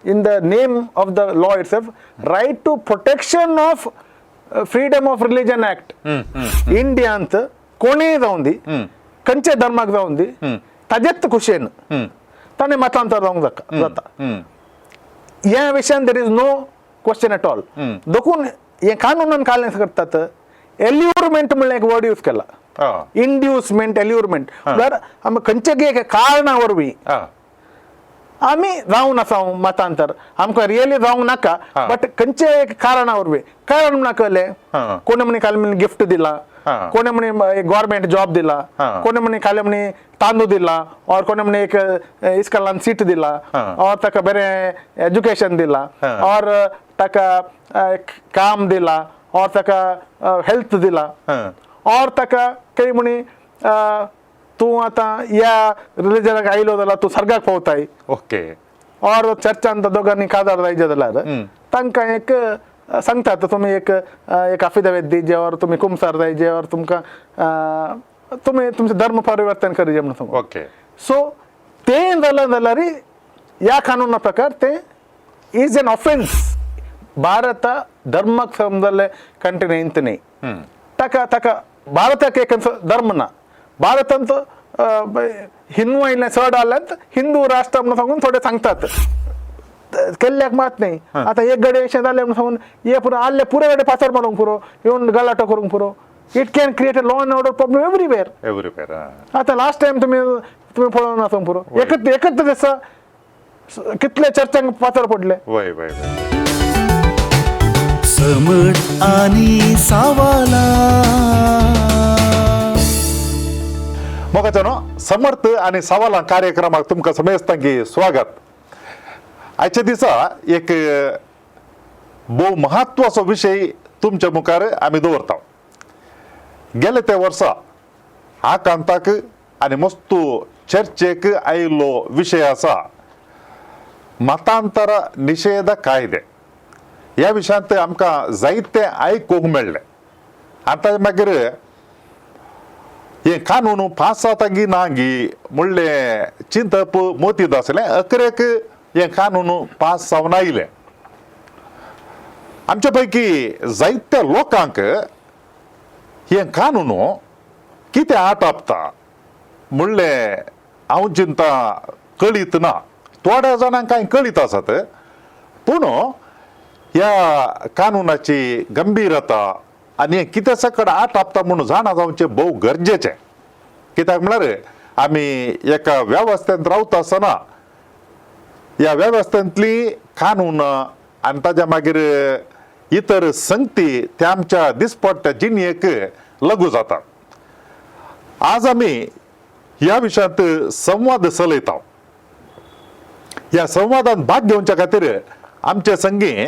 in the name of the law itself, right to protection of freedom of religion act. India अंत कोणी जाऊन दी कंचे धर्माक जाऊन दी ताजेत खुशेन ताने मतांतर जाऊंक जाता या विषयान there is no question at all. देखून हे कानूनान कालें करतात एल्युरमेंट म्हणून एक वर्ड यूज केला. इंड्युसमेंट एल्युरमेंट म्हळ्यार आमी खंयचे कारणा वरवीं आमी जावं आसा मतांतर आमकां रियली जावंक नाका बट खंयचे कारणा वरवीं कारण म्हणून कळलें कोणी म्हणे काल म्हणे गिफ्ट दिला कोणी म्हणे गव्हर्मेंट जॉब दिला कोणी म्हणे काल म्हणे तांदूळ दिला और कोणी म्हणे एक इस्कॉलान सीट दिला और ताका बरें एज्युकेशन दिला और ताका काम दिला और ताका हेल्थ दिला और ताका काही म्हणे तूं आतां या रिलिजनाक आयलो जाल्यार तूं सर्गाक पावताय ओके और चर्चान दोगांनी काजार जायचे जाल्यार तांकां एक सांगतात तुमी एक अफिडेविट दिजे और तुमी कुमसार जायचे और तुमकां तुमी तुमचें धर्म परिवर्तन करीजे म्हणून सांगून ओके सो तें जालें जाल्यार ह्या कानुना प्रकार तें इज एन ऑफेन्स भारत धर्माक समजले कंट्री इंत न्ही ताका ताका भारताक एक धर्म ना भारतांत हिंदू आयिल्ले चड आल्यात हिंदू राष्ट्र म्हणून सांगून थोडे सांगतात केल्ल्याक मात नाही आता एक गडे अशें जालें म्हणून सांगून हे पुरो आल्ले पुरे गडे पाचार मारूंक पुरो येवन गलाटो करूंक पुरो it can create a law and order problem everywhere आता लास्ट टाइम तुमी पळोवन आसा पुरो एकच दिसा कितले चर्चांक पाचार पडले वय वय समर्थ आणि सावाला मोगाच्यानो समर्थ आणि सवाला कार्यक्रमाक तुमकां समेस्तांकी स्वागत. आजच्या दिसा एक बहु महत्वाचो विषय तुमच्या मुखार आमी दवरता. गेले ते वर्सा आकांताक आनी मस्तू चर्चेक आयिल्लो विशय आसा मतांतर निषेध कायदे. ह्या विशयांत आमकां जायते आयकूंक मेळ्ळे. आतां मागीर हे कानून पास जाता गी ना गी म्हणले चिंतप मोतीत आसलें अकरेक हे कानून पास जावन आयलें. आमचे पैकी जायत्या लोकांक हे कानून कितें आट आपता म्हणले हांव चिंता कळीत ना. थोड्या जाणांक कांय कळीत आसात पूण ह्या कानूनाची गंभीरता आनी कितें सकट आट आपता म्हणून जाणा जावचें भोव गरजेचें. कित्याक म्हळ्यार आमी एका वेवस्थेंत रावता आसतना ह्या वेवस्थेंतली कानून आनी ताज्या मागीर इतर संगती त्या आमच्या दिसपट्ट्या जिणेक लागू जातात. आज आमी ह्या विशयांत संवाद चलयता. ह्या संवादांत भाग घेवच्या खातीर आमचे संगी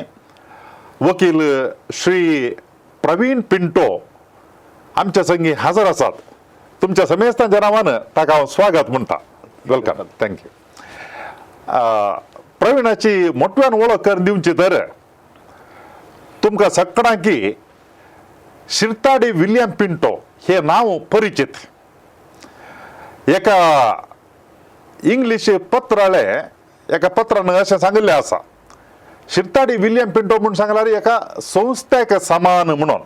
वकील श्री प्रवीण पिंटो आमच्या संगी हजर आसात. तुमच्या समेस्तांच्या नांवान ताका हांव स्वागत म्हणटा. वेलकम. थँक्यू. प्रवीणाची मोठ्यान वळख करून दिवची तर तुमकां सगळ्यांकी शिरताडी विलियम पिंटो हे नांव परिचित. एका इंग्लीश पत्राळे एका पत्रान अशें सांगिल्लें आसा शिरताडी विलियम पिंटो म्हणून सांगल्यार एका संस्थेक समान म्हणून.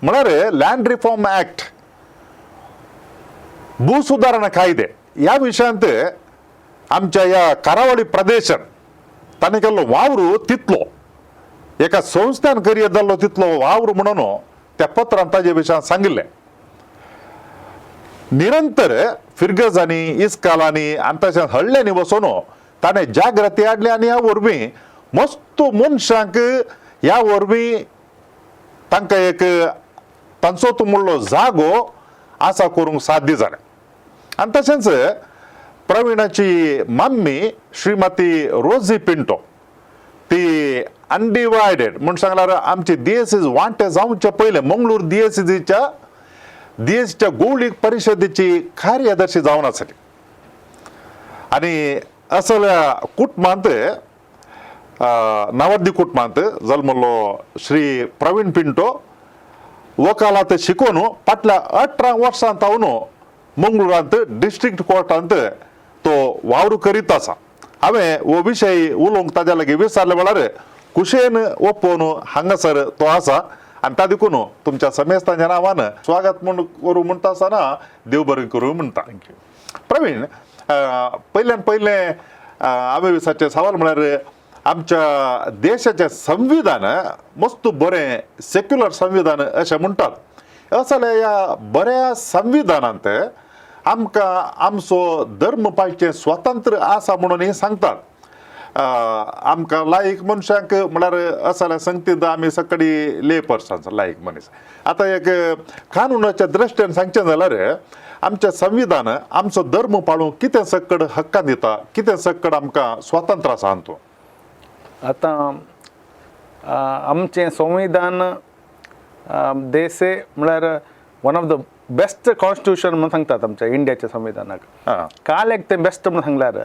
म्हळ्यार लँड रिफॉर्म ऍक्ट भूसुदारणा कायदे ह्या विशयांत आमच्या ह्या करावळी प्रदेशान ताणें केल्लो वावर तितलो एका संस्थेन करियर जाल्लो तितलो वावर म्हणून त्या पत्रांत ताजे विशयान सांगिल्लें. निरंतर फिरगजांनी इस्कालांनी आनी तशेंच हळ्ळ्यांनी वचून ताणें जागृती हाडली आनी ह्या वरवीं मस्तू मनशांक ह्या वरवीं तांकां एक तांचो म्हणलो जागो आसा करूंक साध्य जालें. आनी तशेंच प्रवीणाची मम्मी श्रीमती रोजी पिंटो ती अनडिवायडेड म्हणून सांगल्यार आमची DSC वांटे जावचे पयले मंगळूर DSCच्या गौळीक परिशदेची कार्यदर्शी जावन आसली. आनी असल्या कुटुंबांत नावर्दी कुटुंबांत जल्मलो श्री प्रवीण पिंटो वकालत शिकून फाटल्या 18 वर्सां हांव मंगळुरांत डिस्ट्रिक्ट कोर्टांत तो वावर करीत आसा. हांवें हो विशय उलोवंक ताज्या लागीं विचारले वेळार कुशेन ओपोवन हांगासर तो आसा आनी ता देखून तुमच्या समेस्तांच्या नांवान स्वागत करूं म्हणटा आसतना देव बरें करूं म्हणटा. प्रवीण, पयल्यान पयलें हांवें विचारचें सवाल म्हळ्यार आमच्या देशाचें संविधान मस्त बरें सेक्युलर संविधान अशें म्हणटात. जाल्यार ह्या बऱ्या संविधानांत आमकां आमचो धर्म पाळचें स्वातंत्र्य आसा म्हणून हे सांगतात. आमकां लायक मनशांक म्हळ्यार जाल्यार संगतींत आमी सकाळी ले पर्सन्स लायक मनीस. आतां एक कानुनाच्या दृश्ट्यान सांगचें जाल्यार आमचें संविधान आमचो धर्म पाळूंक कितें सकड हक्कां दिता, कितें सकड आमकां स्वातंत्र्य आसा हातूंत. आतां आमचें संविधान देशे म्हळ्यार one of the best constitution म्हणून सांगतात आमच्या इंडियाच्या संविधानाक. काल एक तें बेस्ट म्हणून सांगल्यार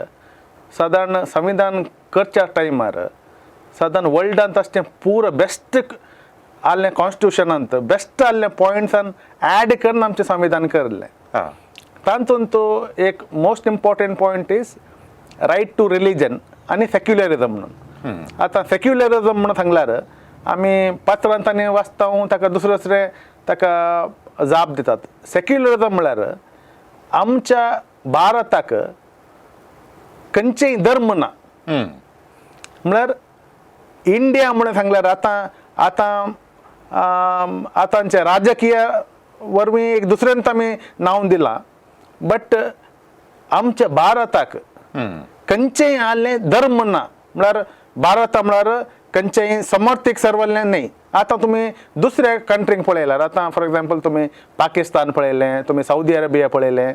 सादारण संविधान करच्या टायमार सादारण वर्ल्डांत अशें पुरो बेस्ट आसलें कॉन्स्टिट्यूशनांत बेस्ट आसलें पॉयंट्सान ऍड करून आमचें संविधान करलें. तातूंत तो एक most important point is right to religion आनी सेक्युलरिजम म्हणून. आतां सेक्युलरिजम म्हणून सांगल्यार आमी पात्रांत आनी वाचता ताका दुसरे ताका जाप दितात. सेक्युलरिजम म्हळ्यार आमच्या भारताक खंयचेय धर्म ना. म्हळ्यार इंडिया म्हणून सांगल्यार आतांचे राजकीय वरवीं एक दुसऱ्यांत आमी नांव दिलां, बट आमच्या भारताक खंयचेय आसलें धर्म ना. म्हळ्यार भारत म्हळ्यार खंयचेय समर्थीक सर्वल्लें न्ही. आतां तुमी दुसऱ्या कंट्रीक पळयल्यार आतां फॉर एग्जाम्पल तुमी पाकिस्तान पळयलें, तुमी साऊदी अरेबिया पळयलें,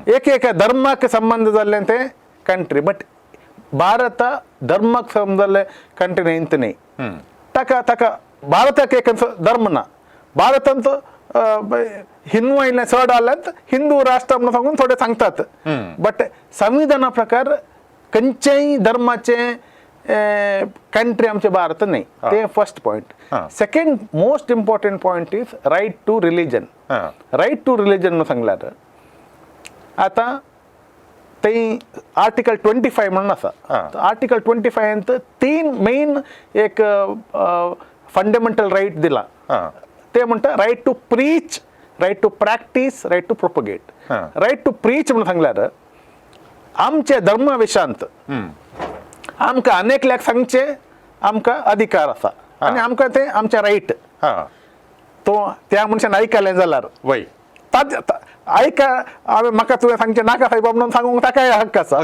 एक धर्माक संबंध जाल्लें तें कंट्री. बट भारत धर्माक संबंध जाल्लें कंट्री न्ही. ताका भारताक एक धर्म ना. भारतांत हिंदू आयिल्ले चड आसल्यात हिंदू राष्ट्र म्हणून सांगून थोडे सांगतात. बट संविधाना प्रकार खंयचेय धर्माचे कंट्री आमचे भारत न्ही. ते first point. Second most important point is right to religion. Right to religion म्हणून सांगल्यार आतां ते आर्टिकल 25 म्हणून आसा. आर्टिकल 25 तीन मेन एक फंडामेंटल रायट दिला. ते म्हणटा right to preach, right to practise, right to propagate. Right to preach म्हणून सांगल्यार आमच्या धर्मा विशयांत आमकां अनेकल्याक सांगचे आमकां अधिकार आसा आनी आमकां ते आमचे रायट. तो त्या मनशान आयकलें जाल्यार हांवें म्हाका तुवें सांगचें नाका सायबा म्हणून सांगूंक ताकाय हक्क आसा.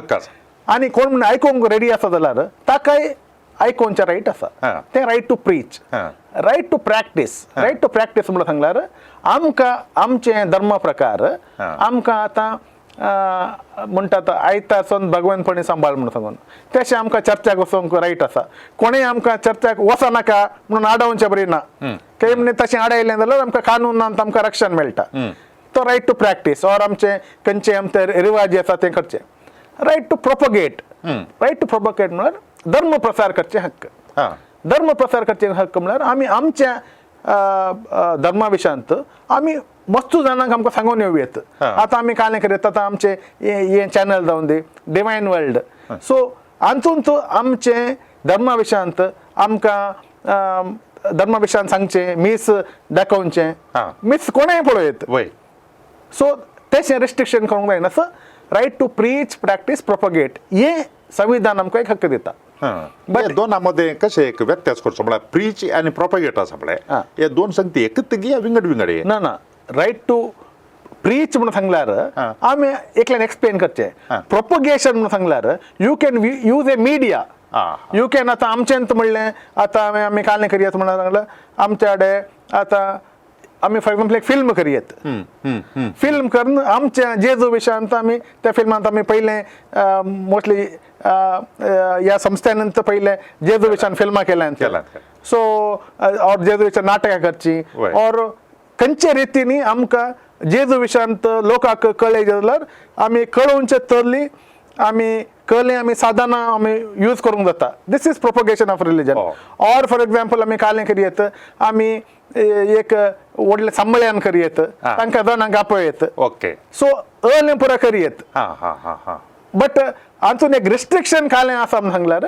आनी कोण म्हणून आयकूंक रेडी आसा जाल्यार ताकाय आयकोवचे रायट आसा. ते right to preach. Right to practise. Right to practise म्हणून सांगल्यार आमकां आमचे धर्मा प्रकार आमकां आतां म्हणटात आयतासून भगवंतपणी सांबाळ म्हणून सांगून तशें आमकां चर्चाक वचोंक रायट आसा. कोणेय आमकां चर्चाक वचनाका म्हणून आडावचें बरी ना. काही म्हणजे तशें आडायलें जाल्यार आमकां कानुनांत आमकां रक्षण मेळटा. तो रायट टू प्रॅक्टीस ऑर आमचे खंयचे आमचे रिवाज आसा ते करचे. Right to propagate. Right to propagate म्हळ्यार धर्म प्रसार करचे हक्क. धर्म प्रसार करचे हक्क म्हळ्यार आमी आमच्या धर्मा विशयांत आमी मस्तू जाणांक आमकां सांगून येवयेत. आतां आमी कांय करीत आतां आमचे हे चॅनल जावन दी डिवायन वर्ल्ड. सो हातूंत आमचे धर्मा विशयांत आमकां धर्मा विशयांत सांगचें, मीस दाखोवचें, मीस कोणेय पळयत. सो तशें रिस्ट्रिक्शन करूंक जायना. So right to preach, practise, propagate हे संविधान आमकां एक हक्क दिता. बट दोना मध्ये कशें एक व्यत्यास करचो म्हळ्यार प्रीच आनी प्रोपगेट आसा पळय हे दोन संगती एकच गी विंगड विंगड. ना रायट टू प्रीच म्हणून सांगल्यार आमी एकल्यान एक्सप्लेन करचें. प्रोपगेशन म्हणून सांगल्यार you can use A media. You can आतां आमचेंत म्हणलें आतां आमी काल करयत म्हणून सांगलें आमच्या कडेन आतां आमी फॉर एग्जाम्पल एक फिल्म करयत. फिल्म करून आमच्या जेजू विशयांत आमी त्या फिल्मांत आमी पयलें मोस्टली ह्या संस्थेनंत पयलें जेजू विशयान फिल्मां केल्यांत. सो ऑर जेजू विशयान नाटकां करची ऑर खंयचे रितीनी आमकां जेजू विशयांत लोकांक कळ्ळें जाल्यार आमी कळोवचे तरली आमी कळ्ळें आमी साधनां आमी यूज करूंक जाता. This is propagation of religion. Or for example आमी कालें करयत आमी एक व्हडले सांबळ्यान करयत तांकां जाणांक आपयत. ओके. सो अलें पुरा करयत. बट आमचं एक रिस्ट्रिक्शन खालें आसा म्हण सांगल्यार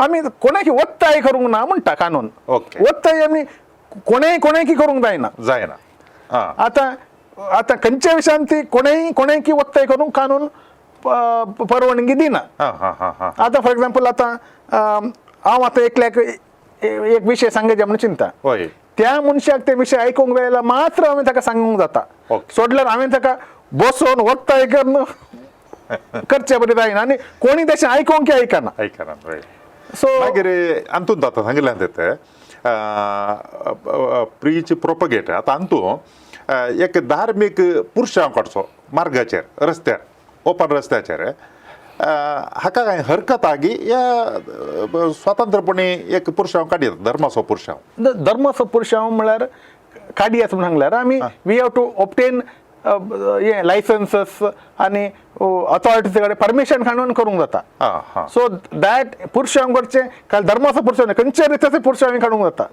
आमी कोणाकी वत्ताय करूंक ना म्हणटा कानून. ओके. वत्ताय आमी कोणाकी करूंक जायना. आता खंयच्या विशयान ती कोणाकी वत्ताय करूंक कानून परवानगी दिना. आता फॉर एक्झाम्पल आता हांव आतां एकल्याक एक विशय सांगचे म्हणून चिंता, त्या मनशाक ते विशय आयकूंक जायला मात्र हांवें ताका सांगूंक जाता. सोडल्यार हांवें ताका बसोन वत्ताय करचे बरें जायना आनी कोणी तशें आयकूंक आयकना. सो मागीर अंतून जाता सांगिल्लें तें प्रीच प्रोपगेट. आतां अंतू एक धार्मीक पुरुशां काडचो मार्गाचेर रस्त्यार ओपन रस्त्याचेर हाका कांय हरकत आगी या स्वतंत्रपणी एक पुरुशां काडी येता धर्माचो पुरुशां. धर्माचो पुरुशां म्हळ्यार काडी येता म्हणून सांगल्यार आमी वी हॅव टू ऑब्टेन लायसन्सस आनी अथॉरिटीचे कडेन परमिशन काडून करूंक जाता. सो दॅट पुरुशांक करचे काल धर्माचो पुरुश खंयच्या रितीचे पुरुशांक काडूंक जाता.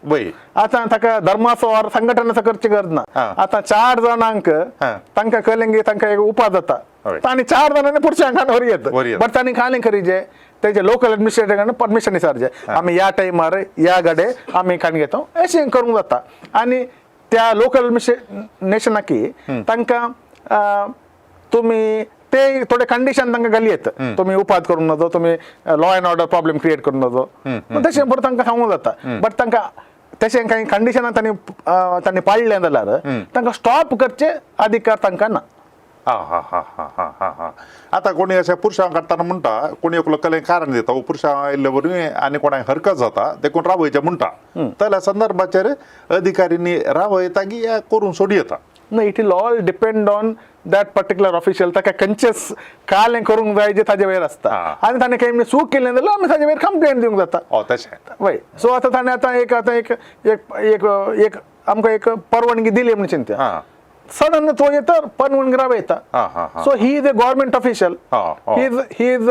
आतां ताका धर्माचो ऑर संघटनाचो करची गरज ना. आतां 4 जाणांक तांकां कळलें की तांकां एक उपास जाता तांणी 4 जाणांनी पुरुशांक काडून व्हरयत. बट तांणी कालें करीचे तेजे लोकल एडमिनिस्ट्रेटरान परमिशन विचारचे आमी ह्या टायमार ह्या गाडे आमी काण घेता अशें करूंक जाता. आनी त्या लोकल एडमिनिस्ट्रेशनाकी तांकां तुमी ते थोडे कंडिशन तांकां घालयेत. तुमी उपाद करूंक नजो, तुमी law and order problem create करूंक नजो, तशें बरें तांकां सांगूंक जाता. बट तांकां तशें कांय कंडिशनां तांणी पाळलें जाल्यार तांकां स्टॉप करचे अधिकार तांकां ना. आता कोणी अशें पुरुशांक काडटाना म्हणटा कोणी एकलो कलें कारण दिता पुरुशां आयिल्ले वरवीं आनी कोणाक हरकत जाता देखून रावयचें म्हणटा जाल्यार संदर्भाचेर अधिकाऱ्यांनी रावयता की करून सोडी येता. No, it will all depend on that particular official. ताका खंयचेच कालें करूंक जाय जे ताजे वयर आसता आनी ताणें केन्ना चूक केलें जाल्यार आमी ताजे वयर कंप्लेंट दिवंक जाता. तशें वय. सो आतां ताणें आतां एक आमकां एक परवानगी दिली म्हणून चिंत्या सडन तो येता परवानगी रावयता. So he is a government official. He is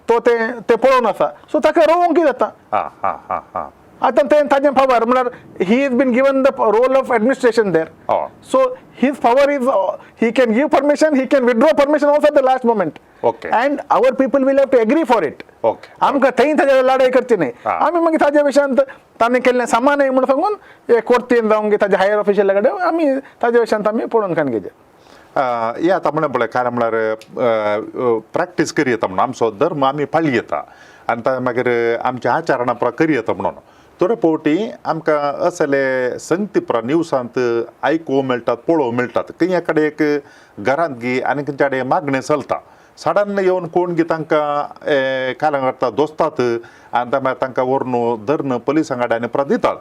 तो ते पळोवन आसा सो ताका रोवंक जाता. आतां तें ताजें पावर म्हळ्यार he is been given the role of administration there. So his power is he can give permission, he can withdraw permission also at the last moment. And our people will have to agree for it. आमकां थंय ताजे लढाई करची न्ही. आमी मागीर ताज्या विशयान ताणें केल्लें सामान म्हणून सांगून कोर्टीन जावं की ताज्या हायर ऑफिशियला कडेन आमी ताज्या विशयान आमी पळोवन काण घेवचे. हे आतां म्हणलें पळय काय म्हळ्यार प्रॅक्टीस करी येता म्हणून आमचो धर्म आमी पाळी येता आनी मागीर आमच्या आचरणां प्रमाण करी येता म्हणून थोडे फावटी आमकां असले संगती प्रमाण न्यूजांत आयकूंक मेळटात पळोवंक मेळटात खंय कडेन एक घरांत गी आनी खंयच्या कडेन मागणें चलता सडन येवन कोण गी तांकां कालां करता दोस्तात आनी तांकां व्हरून धरून पुलिसां कडेन आनी परत दितात.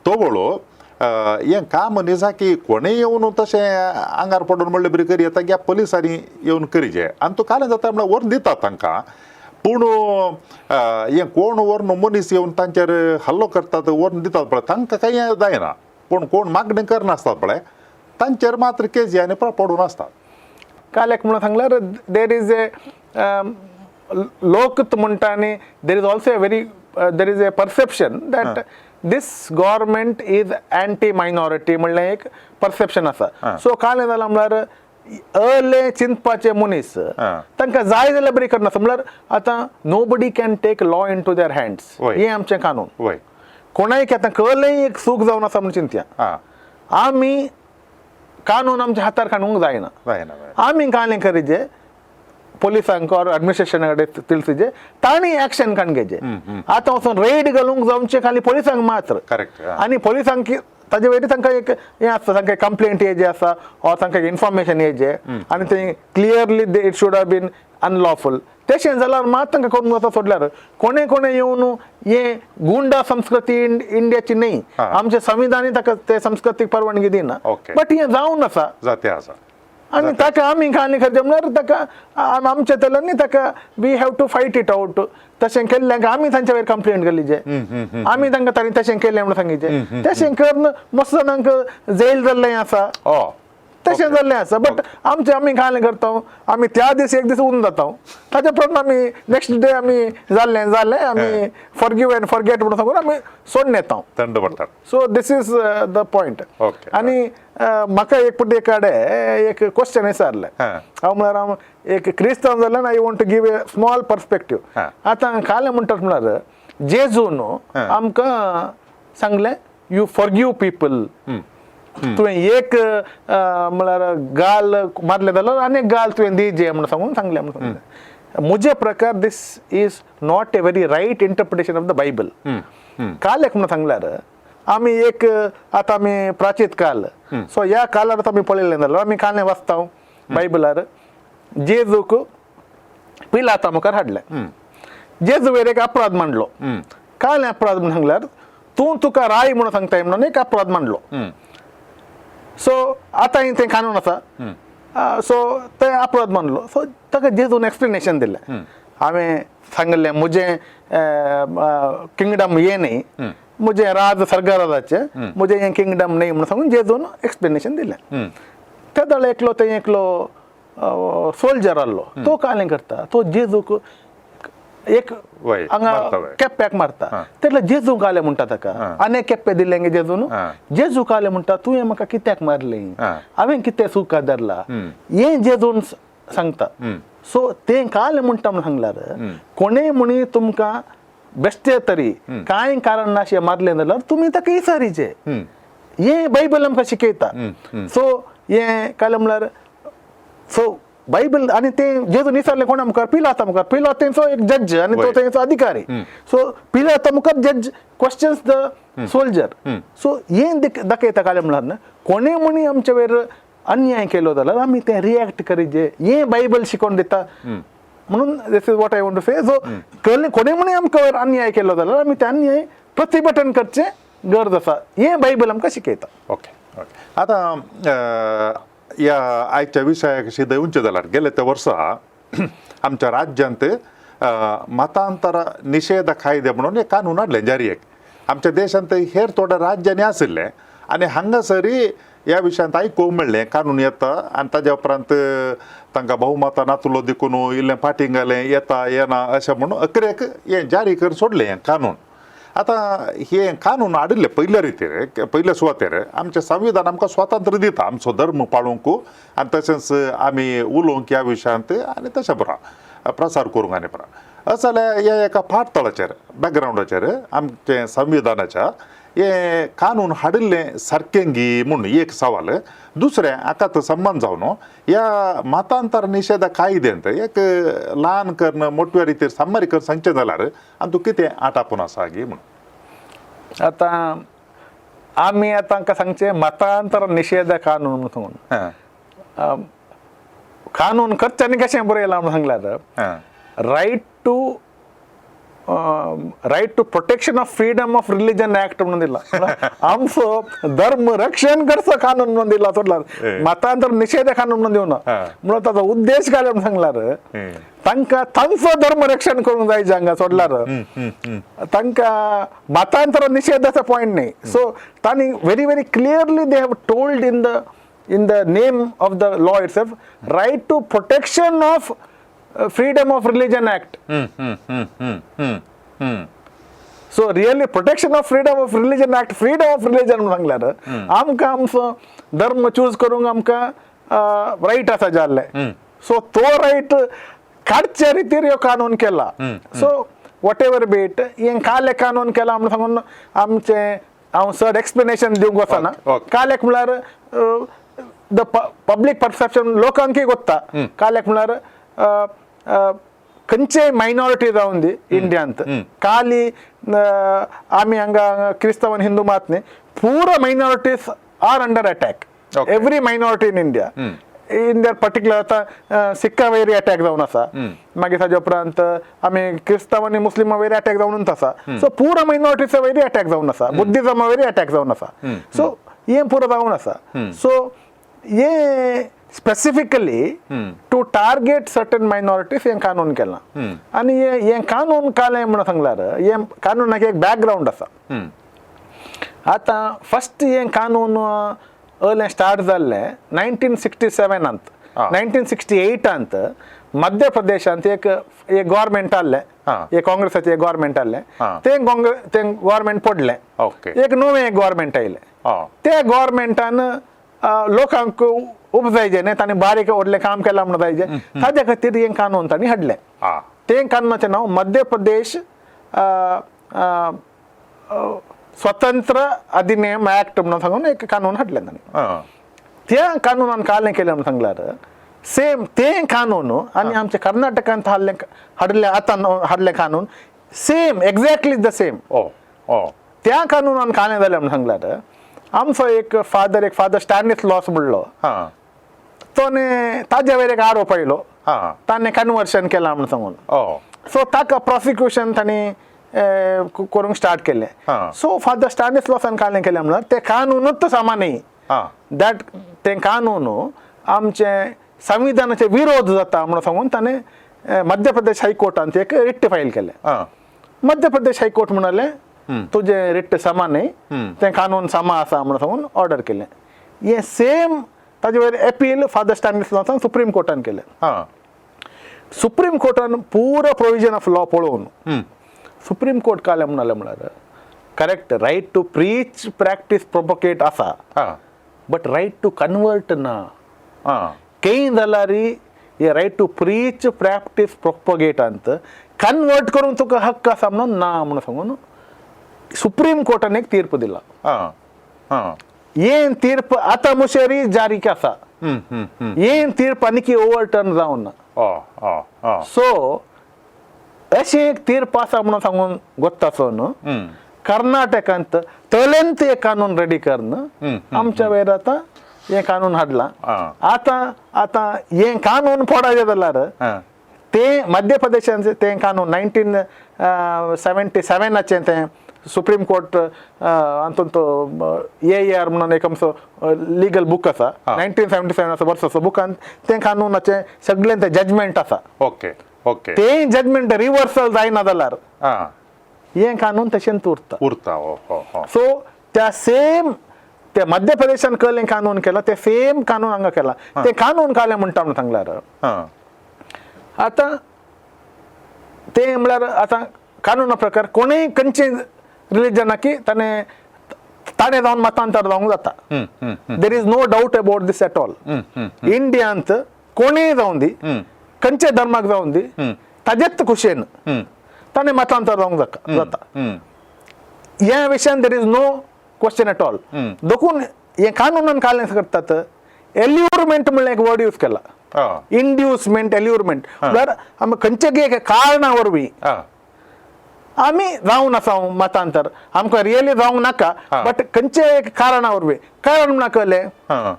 तो वळो हें काम न्ही जा की कोणें येवन तशें आंगार पडून म्हणलें बरी करी येता की पुलिसांनी येवन करीचें आनी तो कालें जाता म्हणल्यार व्हरून दितात तांकां. पूण हें कोण व्हरून मनीस येवन तांचेर हल्लो करतात व्हरून दितात पळय तांकां कांय जायना. पूण कोण मागणी करनासतात पळय तांचेर मात्र केसी आनी पडून आसतात. काल्याक म्हणून सांगल्यार देर इज ए लोक म्हणटा आनी there is also there is a perception that this government is anti minority म्हणलें एक परसेप्शन आसा. सो कालें जालां म्हळ्यार अर्ले चिंतपाचे मनीस तांकां जाय जाल्यार बरी करना म्हळ्यार आतां nobody can take law into their hands हें आमचें कानून. कोणाय आतां कळलें एक चूक जावन आसा म्हणून चिंतया आमी कानून आमच्या हातार काडूंक जायना. आमी कालें करीचे पुलिसांक ऑर एडमिनिस्ट्रेशना कडेन तिलसीचे तांणी एक्शन काण घेवचे. आतां वचून रेड घालूंक जावचे खाली पुलिसांक मात्र आनी पुलिसांक ताजे वयली तांकां एक हें आसता तांकां कंप्लेंट येवचे आसा ऑर तांकां इन्फॉर्मेशन येवचे आनी तें clearly it should have been unlawful तशें जाल्यार मात तांकां करूंक जाता. सोडल्यार कोणें येवन हे गुंडा संस्कृती इंडियाची न्ही आमचे संविधानी ताका ते संस्कृतीक परवानगी दिना. बट हें जावन आसा आनी ताका आमी काणी करचे म्हळ्यार ताका आमच्या तल्यांनी ताका we have to fight it out. तशें केल्ल्यांक आमी तांच्या वयर कंप्लेंट केल्लीचे आमी तांकां तांणी तशें केलें म्हणून सांगिचे. तशें करून मस्त जाणांक जेल जाल्लें आसा तशें जाल्लें आसा बट आमी काय करता आमी त्या दीस एक दीस उरून जाता ताच्या परत आमी नेक्स्ट डे आमी जाल्लें आमी फॉरगिव एंड फॉरगेट म्हणून सांगून आमी सोडून येता थंड पडटात. So this is the point. Okay. आनी म्हाका एक पुटी कडेन एक क्वेश्चन विचारलें हांव म्हळ्यार हांव एक क्रिस्तांव जाल्यार I want to give a small perspective. आतां काले म्हणटात म्हळ्यार जेजून आमकां सांगलें यू फॉरगिव पीपल. तुवें एक म्हळ्यार गाल मारलें जाल्यार आनी एक गाल तुवें दिजे म्हणून सांगलें म्हणून सांगलें. म्हजे प्रकार this is not a very right interpretation of the Bible. काल एक म्हणून सांगल्यार आमी एक आतां आमी प्राचीत काल सो ह्या कालार आमी पळयलें जाल्यार आमी कालें वाचता बायबलार जेजूक पिलाता मुखार हाडलें. जेजुवेर एक अपराध मांडलो. कालें अपराध म्हणून सांगल्यार तुका राय म्हणून सांगताय म्हणून एक अपराध मांडलो. सो आतां तें कानून आसा सो ते अपराध मानलो सो ताका जेजून एक्सप्लेनेशन दिलें. हांवें सांगलें म्हजें किंगडम ये न्ही म्हजें राज सर्गराजाचें म्हजें हें किंगडम न्ही म्हणून सांगून जेजून एक्सप्लेनेशन दिलें. त्या दळे एकलो सोल्जर आहलो तो कालें करता तो जेजूक एक हांगा केप्याक मारता. तेन्ना जेजू कालें म्हणटा ताका आनी केप्पे दिलें गे जेजून. जेजू कालें म्हणटा तुवें म्हाका कित्याक मारलें हांवें कितें चूक धरला हें जेजून सांगता. सो तें कालें म्हणटा म्हणून सांगल्यार कोणेय म्हणी तुमकां बेश्टे तरी कांय कारण नाशें मारलें जाल्यार तुमी ताका विचारीचें. हें बायबल आमकां शिकयता. सो हें कालें म्हळ्यार सो बायबल आनी तें जेजून विचारलें कोणा मुखार पिलाता मुखार. पिलात तेंचो एक जज आनी तो तेंचो अधिकारी. सो पिलाता मुखार जज क्वेश्चन्स द सोल्जर. सो हें दाखयता कालें म्हळ्यार कोणेय म्हणी आमचे वयर अन्याय केलो जाल्यार आमी तें रिएक्ट करीचे हें बायबल शिकोवन दिता म्हणून this is what I want to say. So कोणेय म्हणी आमकां वयर अन्याय केलो जाल्यार आमी तें अन्याय प्रतिभटन करचें गरज आसा हें बायबल आमकां शिकयता. ओके आतां या आयच्या विशयाशी देऊंचे जाल्यार गेले ते वर्सा आमच्या राज्यांत मतांतर निषेध कायदे म्हणून एक कानून हाडलें जारयेक. आमच्या देशांत हेर थोड्या राज्यांनी आशिल्ले आनी हांगासरी ह्या विशयांत आयकूंक मेळ्ळें कानून येता आनी ताज्या उपरांत तांकां बहुमतां नातुलो देखून इल्लें फाटीं घालें येता येना अशें म्हणून अकरेक हें जारी कर सोडलें हें कानून. आतां हें कानून हाडिल्लें पयल्या रितीर पयल्या सुवातेर आमचें संविधान आमकां स्वातंत्र्य दिता आमचो धर्म पाळूंक आनी तशेंच आमी उलोवंक ह्या विशयांत आनी तशें बरा प्रसार करूंक आनी बरा. अशें जाल्यार ह्या एका फाटतळाचेर बॅकग्रावंडाचेर आमचें संविधानाच्या हें कानून हाडिल्लें सारकें गी म्हूण एक सवाल. दुसरें हाकाच संबंद जावन ह्या मतांतर निशेध कायद्यांत एक ल्हान कर्ण मोठ्या रितीर सामारीकर सांगचें जाल्यार आनी तूं कितें आटापून आसा गी म्हूण. आतां आमी आतां हांकां सांगचें मतांतर निशेध कानून म्हणून सांगून कानून करचें आनी कशें बरयलां म्हणून सांगल्यार right to protection of freedom of religion act म्हणून दिला. आमचो धर्म रक्षण करचो कानून म्हणून दिला सोडल्यार मतांतर निषेध कानून म्हणून दिवना. म्हणून ताचो उद्देश काय म्हणून सांगल्यार तांकां तांचो धर्म रक्षण करूंक जाय हांगा सोडल्यार तांकां मतांतर निषेधाचो पॉयंट न्ही. सो तांणी very very clearly they have told in the name of the law itself right to protection of freedom of religion act. So really protection of freedom of religion act freedom of religion म्हणून सांगल्यार आमकां आमचो धर्म choose करूंक आमकां right आसा जाल्लें. So तो रायट काडचे रितीर ह्यो कानून केला. So what ever be it हें काले कानून केला म्हणून सांगून आमचें हांव चड एक्सप्लेनेशन दिवंक वचना. कालेक म्हळ्यार द पब्लीक परसेप्शन लोकांकय गोत्ता. कालेक म्हळ्यार खंयचेय मायनॉरिटी जावन दी इंडियांत काली आमी हांगा क्रिस्तांव आनी हिंदू मात न्ही पुरो minorities are under attack. Every minority in India in their particular आतां सिक्का वयरी अटॅक जावन आसा मागीर ताजे उपरांत आमी क्रिस्तांव आनी मुस्लिमा वयरी अटॅक जावनूच आसा. सो पुरो मायनॉरिटीजा वयरी अटॅक जावन आसा बुद्धिजमा वयरी अटॅक जावन आसा. सो हें पुरो जावन आसा. सो हे specifically to target certain minorities हें कानून केलां. आनी हें कानून कालें म्हणून सांगल्यार हें कानूनाक एक बॅकग्रावंड आसा. आतां फस्ट हें कानून अर्ले स्टार्ट जाल्ले 1967 अंत 1968 अंत मध्य प्रदेशांत एक गव्हर्मेंट आल्ले एक काँग्रेसाचे गव्हर्मेंट आल्ले ते गव्हर्मेंट पडले एक नवे गव्हर्मेंट आयले ते गव्हर्मेंटान लोकांक उपजायचे न्ही तांणी बारीक व्हडलें काम केलां म्हणून जायचे ताजे खातीर हे कानून तांणी हाडले ते कानूनाचें नांव मध्य प्रदेश स्वतंत्र अधिनियम ऍक्ट म्हणून सांगून एक कानून हाडलें तांणी त्या कानूनान कालें केलें म्हणून सांगल्यार सेम ते कानून आनी आमच्या कर्नाटकांत हाडलें कानून सेम एक्झॅक्टली द सेम त्या कानूनान कालें जालें म्हणून सांगल्यार आमचो एक फादर स्टॅनिस्लॉस म्हणलो तोने ताजे वयर एक आरोप आयलो ताणें कन्वर्शन केलां म्हणून सांगून सो ताका प्रोसिक्युशन तांणी करूंक स्टार्ट केलें सो फादर स्टॅनिस्लॉसान कालें केलें म्हणल्यार ते कानूनूच सामान्य दॅट तें कानून आमचे संविधानाचे विरोध जाता म्हणून सांगून ताणें मध्य प्रदेश हायकोर्टान एक रिट फायल केलें मध्य प्रदेश हायकोर्ट म्हणालें तुजें रिट सामान्य तें कानून सामा आसा म्हणून सांगून ऑर्डर केलें हें सेम ताजे वयर एपील फादर स्टॅनिस्लॉसान सुप्रीम कोर्टान केलें सुप्रीम कोर्टान पुरो प्रोविजन ऑफ लॉ पळोवन सुप्रीम कोर्ट कालें म्हणालें म्हळ्यार correct right to preach practice propagate आसा बट रायट टू कन्वर्ट ना केही जाल्यार हे रायट टू प्रीच प्रॅक्टीस प्रोपोगेटांत कन्वर्ट करून तुका हक्क आसा म्हणून ना म्हणून सांगून सुप्रीम कोर्टान एक तीर्प दिला हे तीर्प आतां मुशेरी जारी आसा हे तीर्प आनीक ओव्हरटर्न जावं ना सो अशें एक तीर्प आसा म्हणून सांगून गोत्तासून कर्नाटकांत तळेंत एक कानून रेडी करन आमच्या वयर आतां हे कानून हाडलां आतां हे कानून पडायचें जाल्यार ते मध्य प्रदेशाचें तें कानून 1977 तें सुप्रीम कोर्ट हातूंत AR म्हणून एक आमचो लिगल बूक आसा 1977 वर्साचो बुकान तें कानूनाचें सगळें तें जजमेंट आसा तें जजमेंट रिवर्सल जायना जाल्यार हें कानून तशेंच उरता सो त्या सेम ते मध्य प्रदेशान केलें कानून केलां ते सेम कानून हांगा केलां तें कानून कालें म्हणटा म्हणून सांगल्यार आतां तें म्हळ्यार आतां कानूना प्रकार कोणूय खंयचेय रिलीजनाकी ताणें जावन मतांतर जावंक जाता there is no doubt about this at all इंडियांत कोणूय जावं दी खंयचे धर्माक जावं दी ताजेच खुशेन ताणें मतांतर जावंक जाता ह्या विशयान there is no question at all देखून हे कानूनान कालें करतात एल्युरमेंट म्हणून एक वर्ड यूज केला इंड्युसमेंट एल्युरमेंट म्हळ्यार आमी खंयचे कारणा वरवीं आमी जावं नासाव मतांतर आमकां रियली जावंक नाका बट खंयचे एक कारणा वरवीं कारण म्हणून कळलें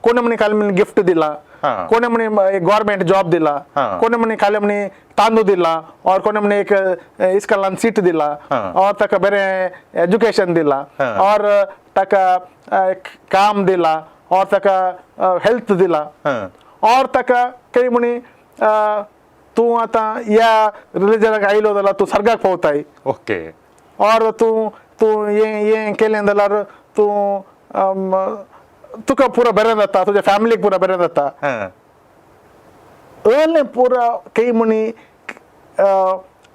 कोणे म्हणे काल म्हणे गिफ्ट दिला कोणे म्हणे गव्हर्मेंट जॉब दिला कोणे म्हणे काले म्हणे तांदूळ दिला और कोणे म्हणे एक इस्कॉलान सीट दिला और ताका बरें एज्युकेशन दिला और ताका काम दिला और ताका हेल्थ दिला और ताका काही म्हणे तूं आतां ह्या रिलीजनाक आयलो जाल्यार तूं सर्गाक पावताय और तूं हें केलें जाल्यार तूं तुका पुरो बरें जाता तुज्या फॅमिलीक पुरो बरें जाता अले पुरो काही म्हणी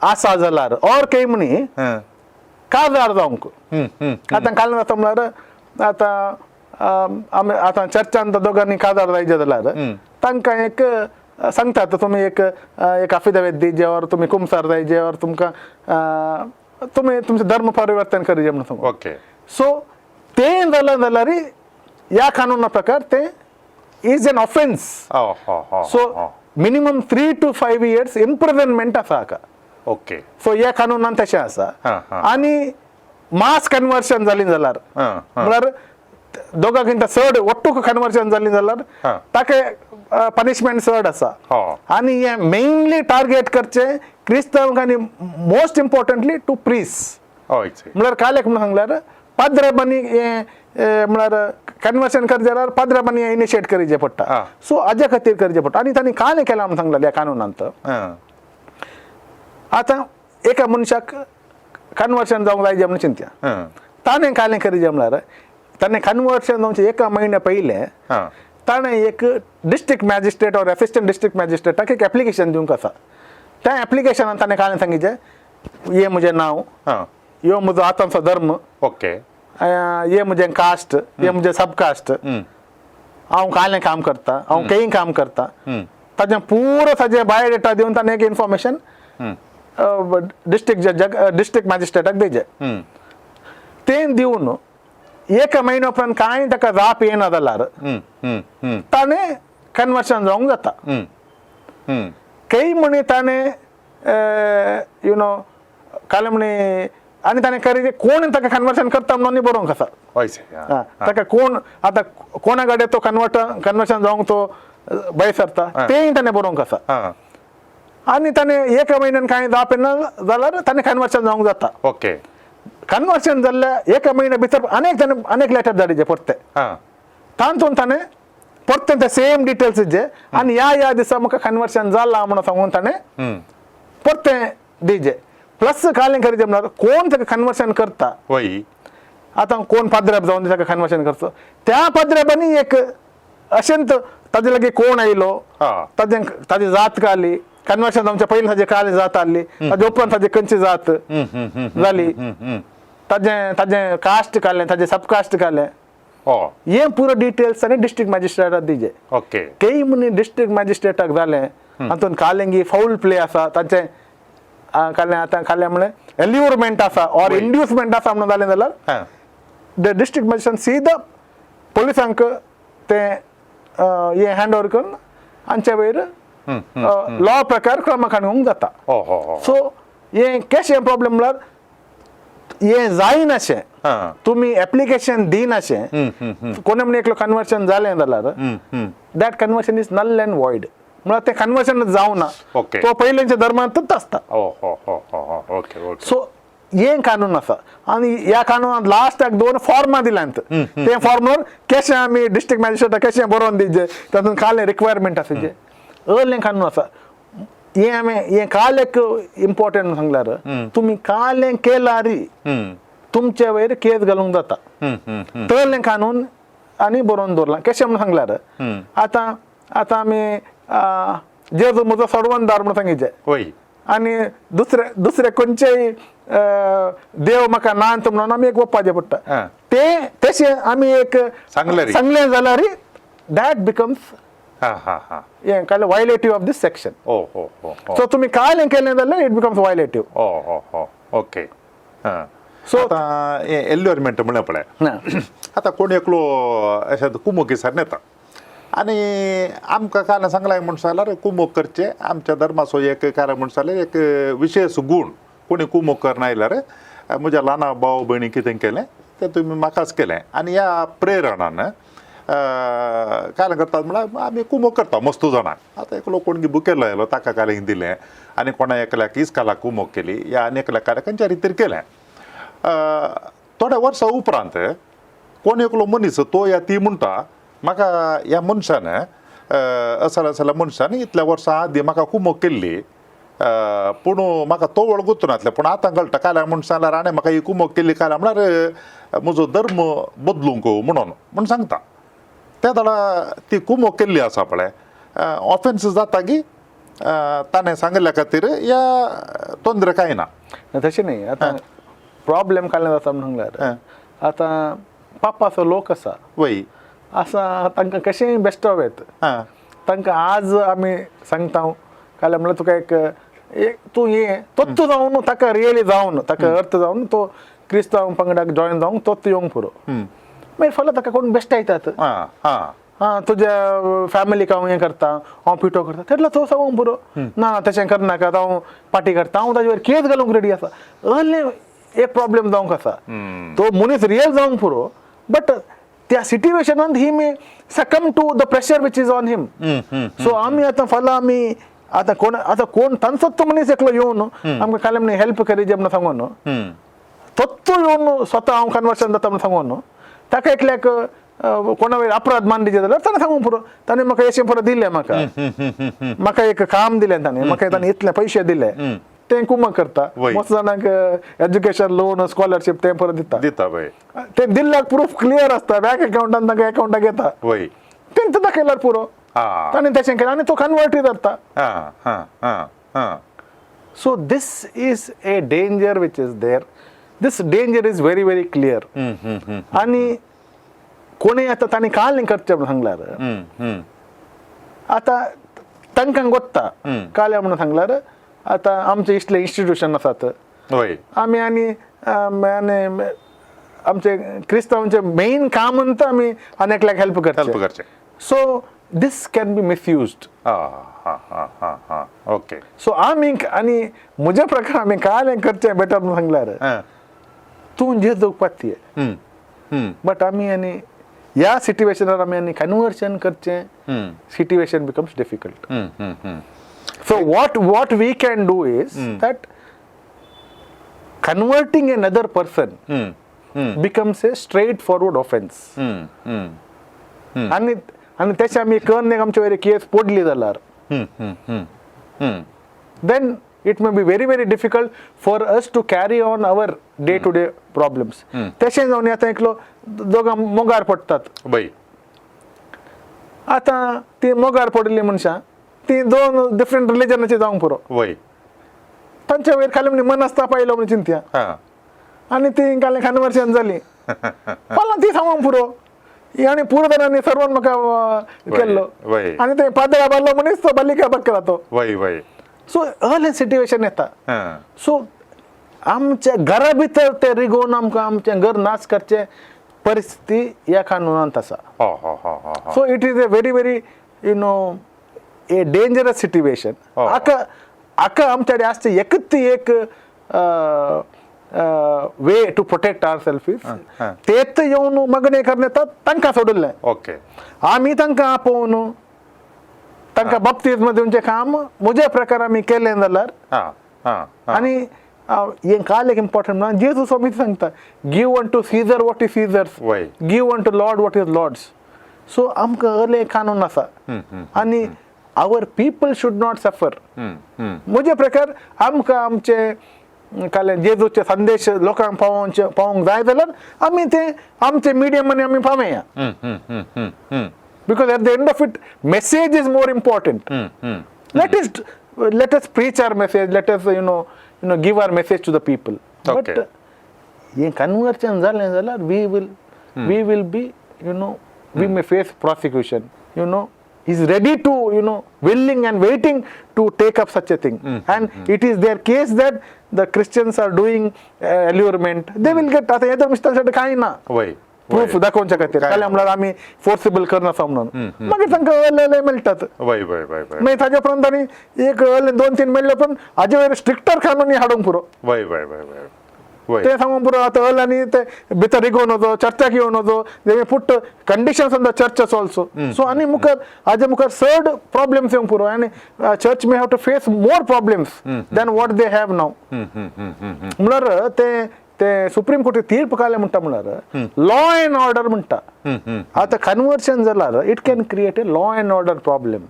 आसा जाल्यार और काही म्हणी काजार जावंक आतां काल जाता म्हळ्यार आतां चर्चान दोगांनी काजार जायचे जाल्यार तांकां एक सांगतात तुमी एक अफिडेविट दिजे और तुमी कुमसार जायचे और तुमकां तुमी तुमचें धर्म परिवर्तन करचें म्हणून सांगून सो तें जालें जाल्यार ह्या कानूना प्रकार तें is an offence so minimum 3 to 5 years imprisonment आसा हाका सो ह्या कानूनान तशें आसा आनी मास कन्वर्शन जाली जाल्यार म्हळ्यार दोगांकिंत चड वट्टूक कन्वर्शन जाली जाल्यार ताका पनिशमेंट चड आसा आनी हे मेनली टार्गेट करचें क्रिस्तांवांक आनी मोस्ट इम्पॉर्टंटली टू प्रीस्ट म्हळ्यार कालेक म्हणून सांगल्यार पाद्रेबांनी हें म्हळ्यार कन्वर्शन करचें जाल्यार पाद्रेबांनी इनिशिएट करचें पडटा सो हाजे खातीर करचें पडटा आनी तांणी कालें केलां म्हणून सांगलें ह्या कानूनांत आतां एका मनशाक कन्वर्शन जावंक जाय म्हणून चिंत्या ताणें कालें करचें म्हळ्यार ताणे कन्वर्शन जावचे 1 महिन्या पहिले हां ताणे एक डिस्ट्रिक्ट मॅजिस्ट्रेट और असिस्टंट डिस्ट्रिक्ट मॅजिस्ट्रेटाक एक एप्लिकेशन दिवंक आसा. त्या एप्लिकेशनान ताणें काय सांगितलें ये मुजें नांव, हां यो म्हजो आतांचो धर्म, ओके ये मुजें कास्ट, ये मुजें सब कास्ट, हांव कालें काम करता, हांव केही काम करता, ताजें पुरो ताजें बायोडेटा दिवन ताणें एक इन्फॉर्मेशन डिस्ट्रिक्ट जजाक डिस्ट्रिक्ट मॅजिस्ट्रेटाक दिवचें. तें दिवन 1 म्हयनो उपरांत कांय ताका जाप येना जाल्यार ताणें कन्वर्शन जावंक जाता. काही म्हणे ताणें यु नो काले म्हणे आनी ताणें करी कोण ताका कन्वर्शन करता म्हणून बरोवंक आसा. ताका कोण आतां कोणा कडेन तो कन्वर्शन जावंक तो भंय सरता तेंय ताणें बरोवंक आसा. आनी ताणें 1 म्हयन्यान कांय जाप येना जाल्यार ताणें कन्वर्शन जावंक जाता. ओके कन्वर्शन जाल्ल्या 1 म्हयन्या भितर अनेक लेटर धाडिचे परते. तातूंत ताणें परते ते सेम डिटेल्स दिजे आनी ह्या दिसा म्हाका कन्वर्शन जालां म्हणून सांगून ताणें परते दिजे. प्लस कालें करीचे म्हणल्यार कोण ताका कन्वर्शन करता, वय आतां कोण पाद्रब जावन ताका कन्वर्शन करचो, त्या पाद्रबांनी एक अशेंत ताजे लागीं कोण आयलो, ताजी जात काली, कन्वर्शन जावचे पयलीं ताजी काली जात आहली, ताजे उपरांत ताजी खंयची जात जाली, ताजें कास्ट काडलें, ताजें सब कास्ट काडलें, हे पुरो डिटेल्स आनी डिस्ट्रिक्ट मॅजिस्ट्रेटाक दिजे. ओके केही म्हणी डिस्ट्रिक्ट मॅजिस्ट्रेटाक जालें हातूंत कालेंगी फाऊल प्ले आसा, तांचें कालें आतां कालें म्हळ्यार एल्युरमेंट आसा ऑर इंड्युसमेंट आसा म्हणून जालें जाल्यार द डिस्ट्रिक्ट मॅजिस्ट्रेट सीदा पोलिसांक तें हे हँड ओवर करून हांचे वयर लॉ प्रकार क्रम काडूंक जाता. सो हे कशें प्रॉब्लेम म्हळ्यार हे जायनाशें, तुमी एप्लिकेशन दिनाशें, कोणे म्हण एकलो कन्वर्शन जालें जाल्यार that conversion is null and void, म्हळ्यार तें कन्वर्शन जावना, तो पयलींच्या धर्मांतूच आसता. सो हे कानून आसा आनी ह्या कानूनांत लास्टाक 2 फॉर्मां दिल्यांत. ते फॉर्मार कशें आमी डिस्ट्रिक्ट मॅजिस्ट्रेटाक कशें बरोवन दिवचें तातूंत कालें रिक्वायरमेंट आसा जे अर्लें कानून आसा. हे कालेक इम्पॉर्टंट सांगल्यार तुमी कालें केल्यारी तुमचे वयर केस घालूंक जाता. तळलें कानून आनी बरोवन दवरलां. कशें म्हणून सांगल्यार आतां आमी जेजू म्हजो सोडवणदार म्हणून सांगितलें आनी दुसरे खंयचेय देव म्हाका नांत म्हणून आमी एक ओपपाचें पडटा. तें तशें आमी एक सांगलें जाल्यार दॅट बिकम्स हे काल वायलेटिव्ह ऑफ दिस सेक्शन. सो तुमी कालें केलें जाल्यार इट बिकम्स वायलेटिव्ह. ओके सो आतां एल्युरमेंट म्हळ्यार पळय आतां कोण एकलो अशें कुमोकी सर येता आनी आमकां कालें सांगलां म्हूण जाल्यार कुमोक करचें आमच्या धर्माचो एक कारण म्हूण जाल्यार एक विशेश गूण कोणी कुमोक करना आयल्यार म्हज्या ल्हान भाव भयणी कितें केलें तें तुमी म्हाकाच केलें आनी ह्या प्रेरणान कालें करतात म्हळ्यार आमी कुमोक करता मस्तू जाणांक. आतां एकलो कोण बुकेलो आयलो ताका कालें दिलें आनी कोणा एकल्याक इस्कालाक कुमोक केली या आनी एकल्या कालें खंयच्या रितीर केलें. थोड्या वर्सां उपरांत कोण एकलो मनीस तो या ती म्हणटा म्हाका ह्या मनशान असल्या मनशान इतल्या वर्सां आदीं म्हाका कुमोक केल्ली पूण म्हाका तो वळखूच नासलें पूण आतां कळटा काल्यां म्हणटा जाल्यार आनी म्हाका ही कुमोक केल्ली काल्यां म्हळ्यार म्हजो धर्म बदलूंक म्हणून सांगता. त्या दाडा ती कुमोक केल्ली आसा पळय ऑफेन्स जाता की ताणें सांगल्या खातीर या तोंदरे कांय ना. तशें न्ही. आतां प्रॉब्लेम कालें जाता म्हणून सांगल्यार आतां पापाचो लोक आसा वय आसा तांकां कशेंय बेश्टो येत तांकां आज आमी सांगता काल्यां म्हळ्यार तुका एक तूं हे तोच जावन ताका रियली जावन ताका अर्थ जावन तो क्रिस्तांव पंगडाक जॉयन जावंक तोच येवंक पुरो. मागीर फाल्यां ताका कोण बेश्टे येतात तुज्या फॅमिलीक हांव हें करता हांव पिटो करता तेन्ना तो सांगूंक पुरो ना तशें करनाका हांव पार्टी करता हांव ताजे वयर केस घालूंक रेडी आसा. अर्लें एक प्रॉब्लेम जावंक आसा. तो मनीस रियल जावंक पुरो बट त्या सिट्युएशनांत he may succumb to the pressure which is on him. So आमी आतां फाल्यां आमी आतां कोण तांचोच तो मनीस एकलो येवन आमकां कालें म्हणे हेल्प करीजे म्हणून सांगून तोच येवन स्वता हांव कन्वर्शन जाता म्हणून सांगून ताका एकल्याक कोणा वयर अपराध मान दिजे जाल्यार ताणें सांगूंक पुरो. ताणें म्हाका अशें पुरो दिलें म्हाका एक काम दिलें ताणें म्हाका ताणें इतले पयशे दिले ते कुमा करता वय. मस्त जाणांक एज्युकेशन लोन स्कॉलरशिप ते परत दिता दिता वय ते दिल्ल्याक प्रूफ क्लियर असता बँक अकाउंटान तांकां अकाउंटाक घेता वय तेंच दाखयल्यार पुरो हा ताणें तशें केलें आनी तो कन्वर्टी जाता हा हा हा हा so this is a danger which is there this danger is very very clear आनी कोणी आता तांणी काल करचें म्हणून सांगल्यार आता तांकां गोत्ता काल्या म्हणून सांगल्यार आता आमचे इतले इन्स्टिट्यूशन आसात वय आमी आनी आमचे क्रिस्तांवांचे मेन काम म्हणटा आमी आनेकल्याक हेल्प हेल्प करचे करचे सो दिस कॅन बी मिसयुज्ड हा हा हा हा हा ओके सो आमी आनी म्हज्या प्रकार आमी काल करचें बेटर म्हणून सांगल्यार तूं जेजूक पातये बट आमी आनी ह्या सिट्युएशनार आमी आनी कन्वर्शन करचें situation becomes difficult So what we can do is that converting another person becomes a straightforward offense. आणि त्याची आम्ही करणे आमच्या वेळी केस पडली जाल्यार then it may be very very difficult for us to carry on our day to day problems. तशें जावन आता एकलो दोगां मोगार पडटात वय आता ती मोगार पडली मनशां ती दोन डिफरंट रिलिजनाची जावंक पुरो वय तांच्या वयर खाली म्हणजे मनस्ताप पाहिलं म्हणजे चिंत्या हा आणि ती काले कन्वर्शन जाली मला ती सांगूंक पुरो आणि पुरोधनांनी सर्वान म्हाका केल्लो वय आणि ते पातळा बारलो मनीस तो बालिका बक्कला तो वय वय सो असलें सिट्युएशन येता हा सो आमच्या घरा भितर ते रिगोवन आमकां आमचें घर नाश करचे परिस्थिती ह्या कानुनांत आसा हा हा हा हा so it is a very very you know a dangerous situation आका आमच्या कडेन आसचे एकच ती एक way to protect our self is तेच येवन मागणे करणे तांकां सोडले ओके आमी तांकां आपोवन तांकां बाप्तिस्म दिवचें काम म्हज्या प्रकार आमी केलें जाल्यार हा हा आनी हें काल एक इम्पॉर्टंट म्हणून जेजू स्वामी सांगता give unto Caesar what is Caesar's वय give unto Lord what is Lord's so आमकां अर्ले कानून आसा आनी आवर पीपल शूड नॉट सफर म्हजे प्रकार आमकां आमचे काले जेजूचे संदेश लोकांक पावोवंक जाय जाल्यार आमी ते आमचे मिडियमांनी आमी पावया because at the end of it message is more important let us preach our message, let us you know give our message to the people. Okay. But ये conversion जालें जाल्यार we will be we may face prosecution. He's ready to willing and waiting to take up such a thing. And it is their case that the Christians are doing allurement. They will get आता येदर mister काही ना वय proof दाखोवच्या खातीर काले म्हणल्यार आमी forcible करना म्हणून मागीर तांकां अले मेळटात वय वय वय वय मागीर ताजे उपरांत तांणी एक 2-3 मेळ्ळे पण हाजे वयर स्ट्रिक्टर कानूनी हाडूंक पुरो वय वय वय वय वय ते सांगूंक पुरो आतां आनी ते भितर घेवन वचो चर्चाक येवन वचो they may put conditions on the churches also so आनी मुखार हाजे मुखार चड प्रॉब्लेम्स येवंक पुरो आनी church may have to face more problems than what they have now म्हळ्यार ते सुप्रीम कोर्ट तीर्प काले म्हणटा म्हळ्यार लॉ एंड ऑर्डर म्हणटा आता कन्वर्शन जाल्यार it can create a law and order problem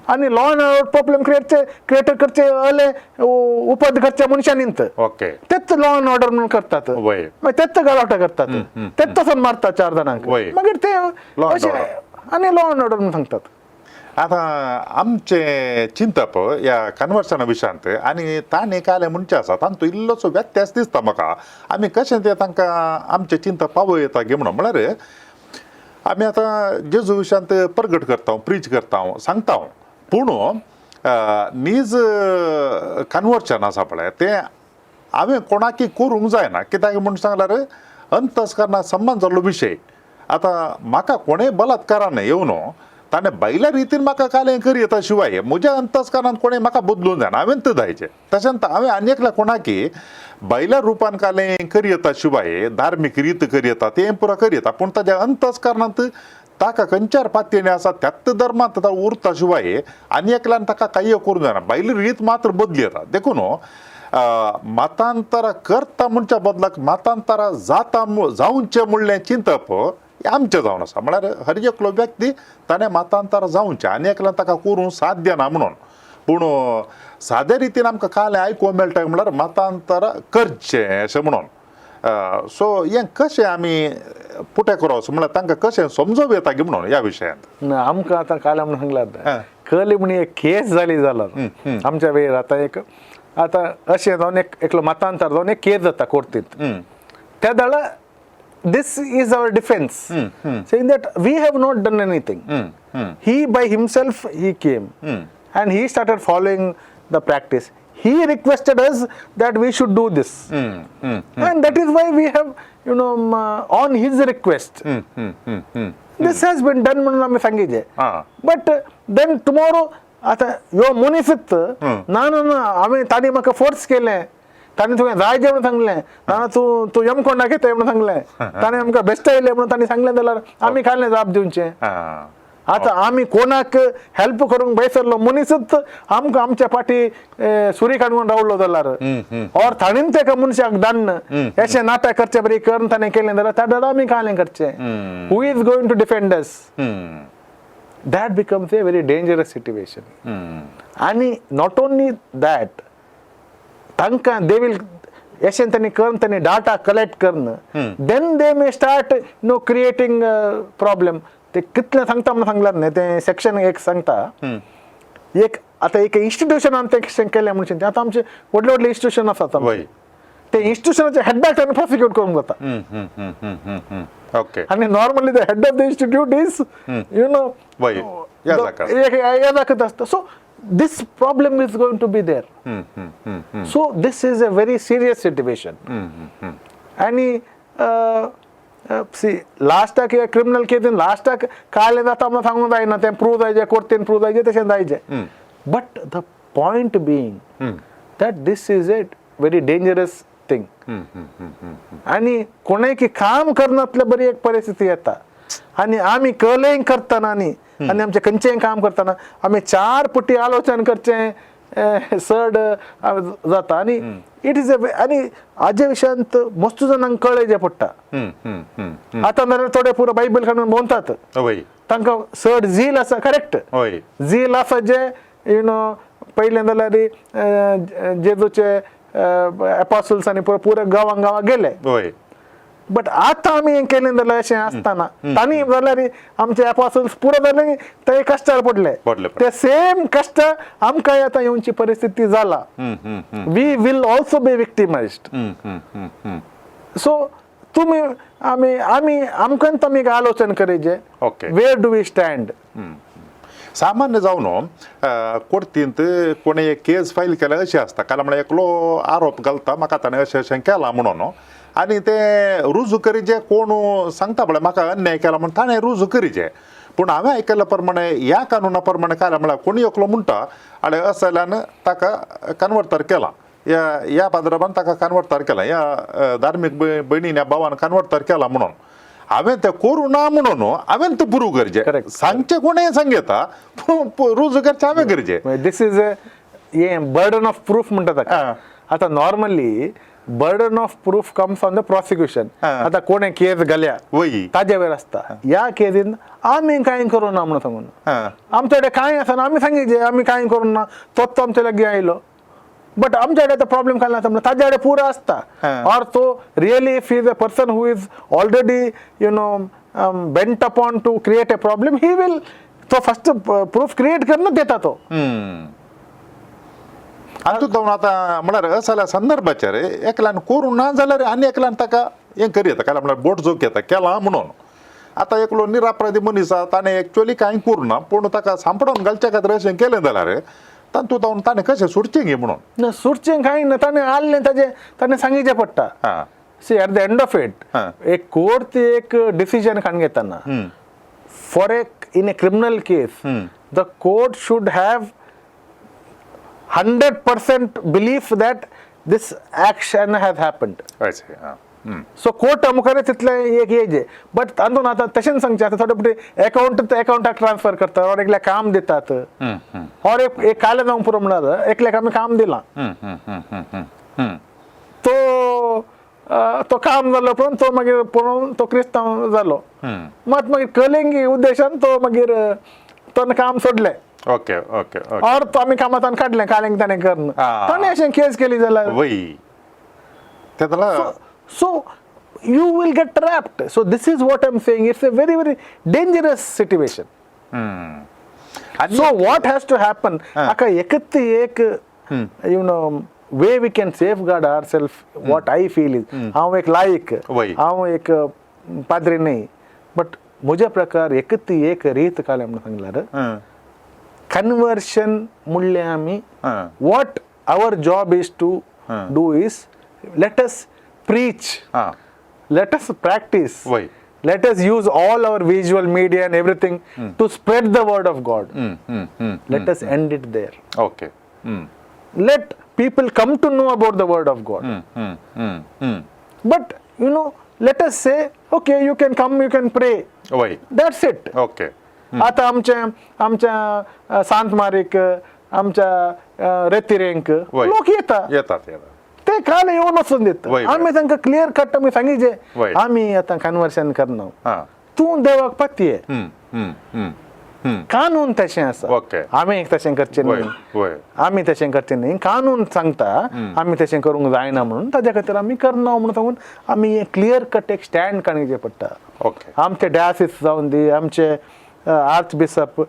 आणि law and order problem create करचे अले उपद करच्या मनशांनींत ओके तेच लॉ एंड ऑर्डर म्हणून करतात वय मागीर तेच गलावटा करतात तेच तसोच मारतात 4 जाणांक वय. मागीर ते Law and अशें order. आनी लॉ एंड ऑर्डर म्हणून सांगतात आता आमचे चिंतप या कन्वर्सना विशयांत आनी ताणें काले म्हणचे आसा तांतूं इल्लोसो व्यत्यास दिसता म्हाका आमी कशें तें तांकां आमचें चिंतप पावयता गे म्हणून म्हळ्यार आमी आतां जेजू विशयांत प्रगट करता प्रीच करता सांगता पूण नीज कन्वर्शन आसा पळय तें हांवें कोणाकय करूंक जायना कित्याक म्हूण सांगल्यार अंतस्करणाक संबंद जाल्लो विशय आतां म्हाका कोणेय बलात्कारान येवन ताणें बैल्या रितीन म्हाका कालें करियता शिवाय म्हज्या अंतस्करणांत कोणें म्हाका बदलूंक जायना हांवें तें जायचें तशेंच हांवें आनी एकल्या कोणाकी बैल्या रुपान कालें करियता शिवाय धार्मीक रीत करियता तें पुरो करियता पूण ताज्या अंतस्करणांत ताका खंयच्यार पातयेणी आसा त्याच धर्मांत ताका उरता शिवाय आनी एकल्यान ताका काही करूंक जायना बैली रीत मात्र बदली येता देखून मतांतरां करता म्हणच्या बदलाक मतांतरां जावंचे म्हणलें चिंतप आमचें जावन आसा म्हळ्यार हर एकलो व्यक्ती ताणें मतांतर जावचें आनी एकल्यान ताका करूंक साध्य ना म्हणून पूण सादे रितीन आमकां काल आयकूंक मेळटा म्हळ्यार मतांतर करचें अशें म्हणून सो हें कशें आमी पुठे करप म्हळ्यार तांकां कशें समजोवप येता गे म्हणून ह्या विशयांत आमकां आतां काल आमी सांगलां कली म्हणी एक केस जाली जाल्यार आमच्या वेळेर आतां अशें जावन एकलो मतांतर जावन एक केस जाता कोर्टींत त्या दाळा this is our defense saying that we have not done anything he by himself he came and he started following the practice he requested us that we should do this and that is why we have on his request this has been done म्हणून आम्ही सांगितले but then tomorrow आता ह्यो मनीसच ना आम्ही ताणी म्हाका force केलें ताणी तुवें जायजें म्हणून सांगलें ना तूं यमकोंडा घेतय म्हणून सांगलें ताणें आमकां बेस्ट येयलें म्हणून ताणी सांगलें जाल्यार आमी कायलें जाप दिवचें आतां आमी कोणाक हेल्प करूंक बैसरलो मनीसच आमकां आमच्या फाटी सुरी काडून रावलो जाल्यार और ताणीन तेका मनशाक धाडन अशें नाटक करचें बरी करून ताणें केलें जाल्यार त्या डाडा आमी कायलें करचें who is going to defend us that becomes a very dangerous situation आणि not only that तांकां they will अशें तांणी करून तांणी डाटा कलेक्ट करून then they may start creating problem ते कितलें सांगता म्हणून सांगलां न्ही तें सेक्शन एक सांगता एक आतां एक इन्स्टिट्यूशनान तें केलें म्हणून आतां आमचे व्हडले व्हडले इन्स्टिट्यूशन आसात ते इन्स्टिट्यूशनाच्या हेडाक ताणें प्रोसिक्यूट करूंक जाता ओके आणि normally the head of the institute is याजाकत आसता so this problem is going to be there so this is a very serious situation आणि सी लास्टाक क्रिमिनल केसीन लास्टाक कायलें जाता म्हणून सांगूंक जायना तें प्रूव जायचें कोर्टीन प्रूव जायचें तशें जायचें but the point being that this is a very dangerous thing आणि कोणाकी काम करनातल्या बरी एक परिस्थिती येता आणि आमी कलेंग करतना न्ही आणि आमचे खंयचेंय काम करतना आमी 4 पटी आलोचन करचें चड जाता आणि इट इज आणि हाजे विशयांत मस्त जाणांक कळेचें पडटा आतां जाल्यार थोडे पुरो बायबल काडून भोंवतात तांकां चड झील आसा करेक्ट झील आसा जे पयलें जाल्यार जेजूचे एपोस्टल्स आनी पुरो गांवां गेले बट आतां आमी हें केलें जाल्यार अशें आसतना तांणी जाल्यार आमचे एपोस्टल्स पुरो जाले ते कश्टार पडले ते सेम कश्ट आमकां आतां येवची परिस्थिती जाला we will also be victimized so तुमी आमी आमकांच आमी आलोचन करेचें वेर डू वी स्टँड सामान्य जावन कोर्टींत कोणी एक केस फायल केल्यार अशी आसता कारण म्हळ्यार एकलो आरोप घालता म्हाका ताणें अशें अशें केलां म्हणून आनी ते रुजू करीचे कोण सांगता म्हळ्यार म्हाका अन्याय केला म्हणून ताणें रुजू करीचे पूण हांवें आयकल्या प्रमाणे ह्या कानुना प्रमाणे काय म्हळ्यार कोणी एकलो म्हणटा आनी असल्यान ताका कन्वर्टर केला ह्या पाद्रबान ताका कन्वर्टर केला ह्या धार्मीक भयणीन ह्या भावान कन्वर्टर केला म्हणून हांवें तें करूं ना म्हणून हांवें तें प्रूव करचें सांगचें कोणें सांगता रुजू करचें हांवें करचें दिस इज हे बर्डन ऑफ प्रूफ म्हणटा ताका आतां normally burden of proof comes on the prosecution आतां कोणें केस घाल्या ताजे वयर आसता ह्या केसीन आमी कांय करूं ना म्हणून सांगून आमचे कडेन कांय आसना आमी सांगितलें आमी कांय करूं ना तोच आमचे लागीं आयलो बट आमचे कडेन तो प्रॉब्लेम काय आसता ताजे कडेन पुरो आसता और तो really if is a person who is already bent upon two create a problem he will तो फर्स्ट प्रूफ क्रिएट करून देता तो आतां म्हळ्यार असल्या संदर्भाचेर एकल्यान करूं ना जाल्यार आनी एकल्यान ताका हें करी येता काय म्हळ्यार बोट जोक येता केलां म्हणून आतां एकलो निरापराधी मनीस आसा ताणें एक्चुअली कांय करूं ना पूण ताका सांपडोन घालचे खातीर अशें केलें जाल्यार तातूंत जावन ताणें कशें सुटचें गे म्हणून सुटचें कांय ना ताणें आल्लें ताणें सांगिचें पडटा see at the end of it एक कोर्ट एक डिसिजन काडून घेतना for in a criminal case the court should have 100% belief that this action has happened. So court मुखार तितलें एक हेजे बट तातूंत आतां तशें सांगचें आतां थोडे पटी अकाउंटाक ट्रान्सफर करतात और एकल्याक काम दितात और एक काले जावंक पुरो म्हणल्यार एकल्याक आमी काम दिलां तो काम जालो पण तो मागीर पळोवन तो क्रिस्तांव जालो मात मागीर कलिंगी उद्देशान तो मागीर तो काम सोडलें ओके ओके ओके और तो आम्ही कामातान काढले कालेंग ताणे करणं हा. ताणे अशें केस केली जाल्यार वय तेदला so you will get trapped. So this is what I'm saying, it's a very very dangerous situation. आणि So what has to happen, aka ekatti ek you know way we can safeguard ourselves, what I feel is हांव एक लायक वय. हांव एक पाद्री नाही, but म्हज्या प्रकार एकatti एक रीत काले म्हणून सांगल्यार कन्वर्शन म्हणले आमी what our job is to do is let us preach, हा let us practice, वय let us use all our visual media and everything to spread the word of God. Let us end it there. Okay Let people come to know about the word of God. But you know, let us say, okay, you can come, you can pray. वय That's it. Okay आता आमच्या सांत मारीक आमच्या रेतिरेंक वय. लोक येतात येतात ते काल येऊन वचून देत वय, वय. आम्ही तांकां क्लियर कट आमी सांगिजे वय. आमी आतां कन्वर्शन करना हा तूं देवाक पती कानून तशें आसा ओके. आमी तशें करचें वय न्ही वय आमी तशें करचें न्ही कानून सांगता आमी तशें करूंक जायना म्हणून ताज्या खातीर आमी करना म्हणून सांगून आमी क्लियर कट एक स्टँड काडचें पडटा ओके आमचे डायसिस जावन दी आमचे arch bishop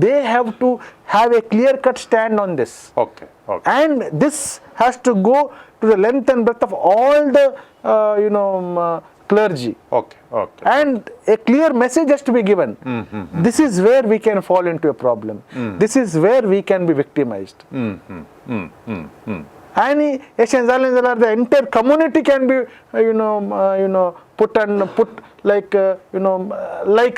they have to have a clear cut stand on this. Okay okay And this has to go to the length and breadth of all the clergy. Okay okay And a clear message has to be given. This is where we can fall into a problem. This is where we can be victimized. And अशें जालें जाल्यार the entire community can be put like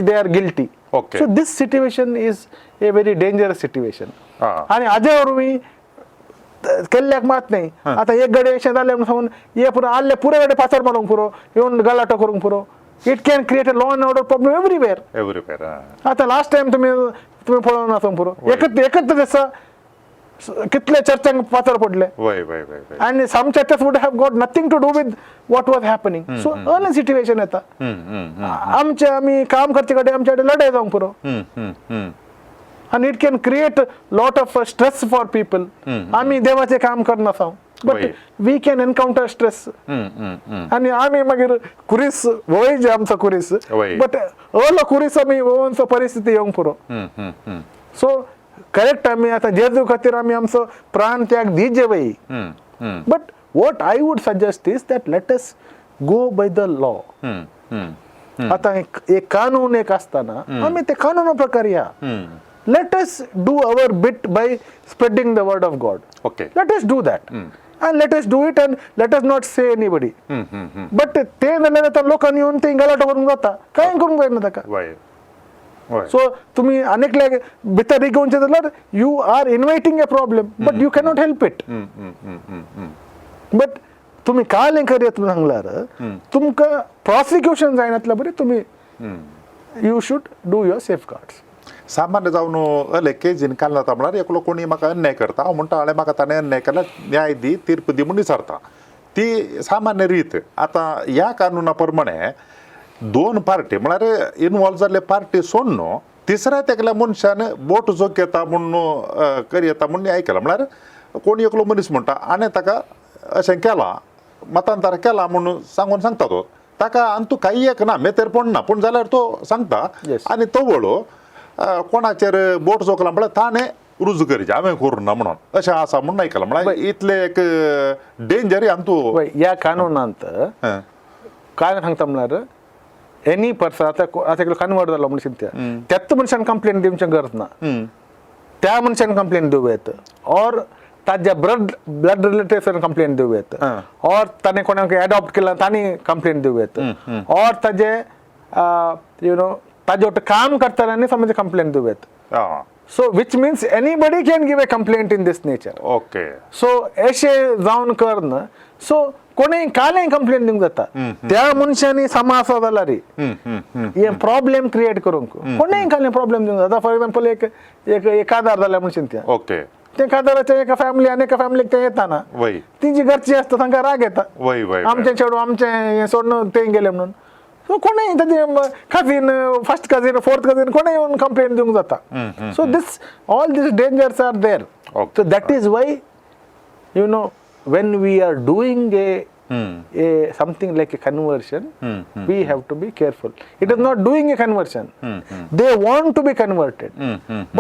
they are guilty. Okay. So this situation is a very dangerous situation. आणि हाजे वरवीं केल्ल्याक मात नाही आता एक गडे अशें जालें म्हणून सांगून हे पुरो आल्ले पुरे गडे पाचार मारूंक पुरो येवन गलाटो करूंक पुरो it can create a law and order problem everywhere. Everywhere आता लास्ट टाइम तुम्ही पळोवन आसा पुरो एकच दिसा कितले चर्चांक पाचार पडले वय वय वय वय and some churches would have got nothing to do with what was happening. So early situation येता आमचे आमी काम करचे कडेन आमचे कडेन लढाई जावंक पुरो and it can create lot of stress for people. आमी देवाचें काम करना आसा but we can encounter stress आणि आमी मागीर कुरीस वय जे आमचो कुरीस but अलो कुरीस आमी वोवनचो परिस्थिती येवंक पुरो. सो करेक्ट आमी आतां जेजू खातीर आमी आमचो प्राण त्याग दिजे वय but what I would suggest is that let us go by the law. आतां एक कानून एक आसतना आमी ते कानूना प्रकार या let us do our bit by spreading the word of God. Okay let us do that and let us do it and let us not say anybody. But ते जाल्यार आतां लोकांनी येवन ते गलाटो करूंक जाता कांय करूंक जायना ताका. वय So तुम्ही अनेकले भितर घेवचे जाल्यार you are inviting a problem but you cannot help it. But तुम्ही कालें करयत म्हणून सांगल्यार तुमकां प्रोसिक्युशन जायनातल्या बरी तुम्ही you should do your safeguards. सामान्य जावन अले केजीन काल जाता म्हळ्यार एकलो कोणी म्हाका अन्याय करता हांव म्हणटा हाळे म्हाका ताणें अन्याय केला न्याय दी तीर्प दी म्हूण विचारता ती सामान्य रीत. आतां ह्या कानुना प्रमाणे दोन पार्टी म्हळ्यार इनवॉल्व जाल्ले पार्टी सोडून न्हू तिसऱ्या तेकल्या मनशान बोट जोक येता म्हणून करी येता म्हणून आयकलां म्हळ्यार कोणी एकलो मनीस म्हणटा आनी ताका अशें केलां मतांतर केलां म्हणून सांगून सांगता तो ताका आनी तूं काही एक ना मेतेरपण ना पूण जाल्यार तो सांगता आनी तो वळो कोणाचेर बोट जोकला म्हळ्यार ताणें रुजू करचें हांवें करूं ना म्हणून अशें आसा म्हणून आयकलां म्हळ्यार इतले एक डेंजर आनी तूं ह्या कानुनांत काय सांगता म्हळ्यार एनी पर्सन आता कन्वर्ट जालो म्हणून चिंत्या त्याच मनशान कंप्लेन दिवचें गरज ना त्या मनशान कंप्लेन दिवं येता और ताज्या ब्लड रिलेटिव्सान कंप्लेन दिवं येता और ताणें कोणाक एडॉप्ट केला तांणी कंप्लेन दिवं येता और ताजे ताजे वांगडा काम करताल्यांनी समज कंप्लेन दिवं येता. So which means anybody can give a complaint in this nature. Okay. So अशें जावन करना सो कोणें कालें कंप्लेन दिवंक जाता त्या मनशांनी समास जाल्यार हे प्रॉब्लेम क्रिएट करूंक कोणें कालें प्रॉब्लेम दिवंक जाता. फॉर एग्जांपल एक कादार जाल्या म्हणून चिंत्या ओके ते कादाराच्या एका फॅमिली आनी एका फॅमिलीक ते येता ना ती जी घरची आसता तांकां राग येता आमचें चेडूं आमचें हें सोडून तें गेलें म्हणून. सो कोणी cousin first cousin fourth cousin कोणी येऊन कंप्लेंट देऊन जाता. So this all this dangers are there. So that is why you know when we are doing a something like a conversion, we have to be careful. It is not doing a conversion. They want to be converted,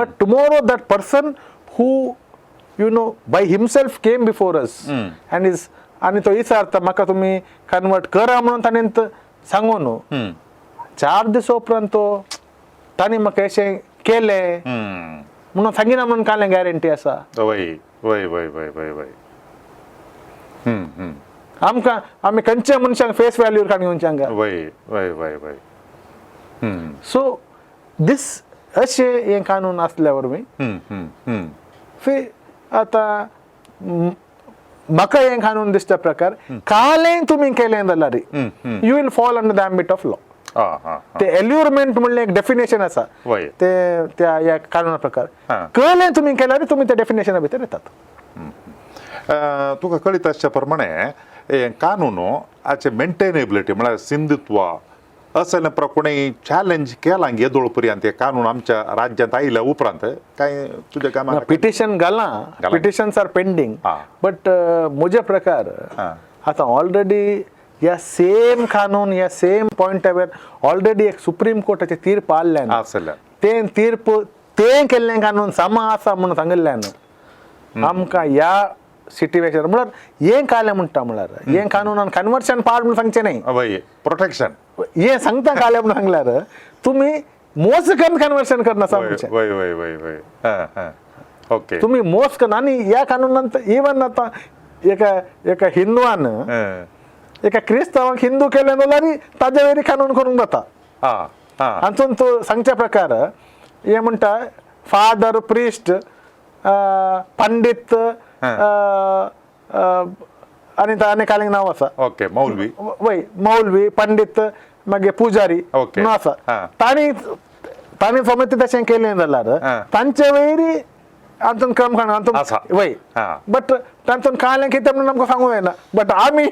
but tomorrow that person who by himself came before us and is आणि तो विचारता म्हाका तुम्ही convert करा म्हणून ताणें सांगू न्हू. 4 दीस उपरांत ताणें म्हाका अशें केलें म्हणून सांगिना म्हणून कांय गॅरंटी आसा. वय वय वय वय वय वय आमकां आमी खंयच्या मनशांक फेस व्हॅल्यूर काडून सांगा. वय वय वय वय सो दीस अशें हें कानून आसल्या वरवीं आतां म्हाका हें कानून दिसता प्रकार कालें तुमी केलें जाल्यार you will fall under the ambit of law. ते एल्युरमेंट म्हणलें एक डेफिनेशन आसा ते त्या ह्या कानुना प्रकार. कळलें तुमी केल्यार तुमी त्या डेफिनेशना भितर येतात. तुका कळीत आसचे प्रमाणे हे कानून हाचे मेंटेनेबिलिटी म्हळ्यार सिंधुत्व असले कोणी चॅलेंज केला येदोळ पर्यंत हे कानून आमच्या राज्यांत आयल्या उपरांत काय तुझ्या कामां पिटिशन घालां. पिटिशन्स आर पेंडींग बट म्हज्या प्रकार आतां ऑलरेडी या सेम कानून या सेम पॉयंटावेर ऑलरेडी एक सुप्रीम कोर्टाचें तीर्प आसल्यान तें तीर्प तें केल्लें कानून समा आसा म्हणून सांगिल्ल्यान आमकां ह्या सिट्युएशन म्हळ्यार हें कालें म्हणटा म्हळ्यार हें कानूनान कन्वर्शन पाड म्हणून सांगचें न्हय. प्रोटेक्शन हें सांगता कालें म्हणून सांगल्यार तुमी मोस करून कन्वर्शन करना सांगचें. वय वय वय वय ओके तुमी मोस करना. आनी ह्या कानूनांत इवन आतां एका हिंदुवान एका क्रिस्तांवाक हिंदू केलें जाल्यार ताजे वयरी कानून करूंक जाता. हातून तो सांगच्या प्रकार हे म्हणटा फादर प्रिस्ट पंडित आनी कांय नांव आसा. ओके मौलवी वय मौलवी पंडित मागीर पुजारी म्हणून आसा. तांणी सोमेत तशें केलें जाल्यार तांचे वयरी हातून क्रम काणून वय बट तातूंत कांय कितें म्हणून आमकां सांगूंक जायना. बट आमी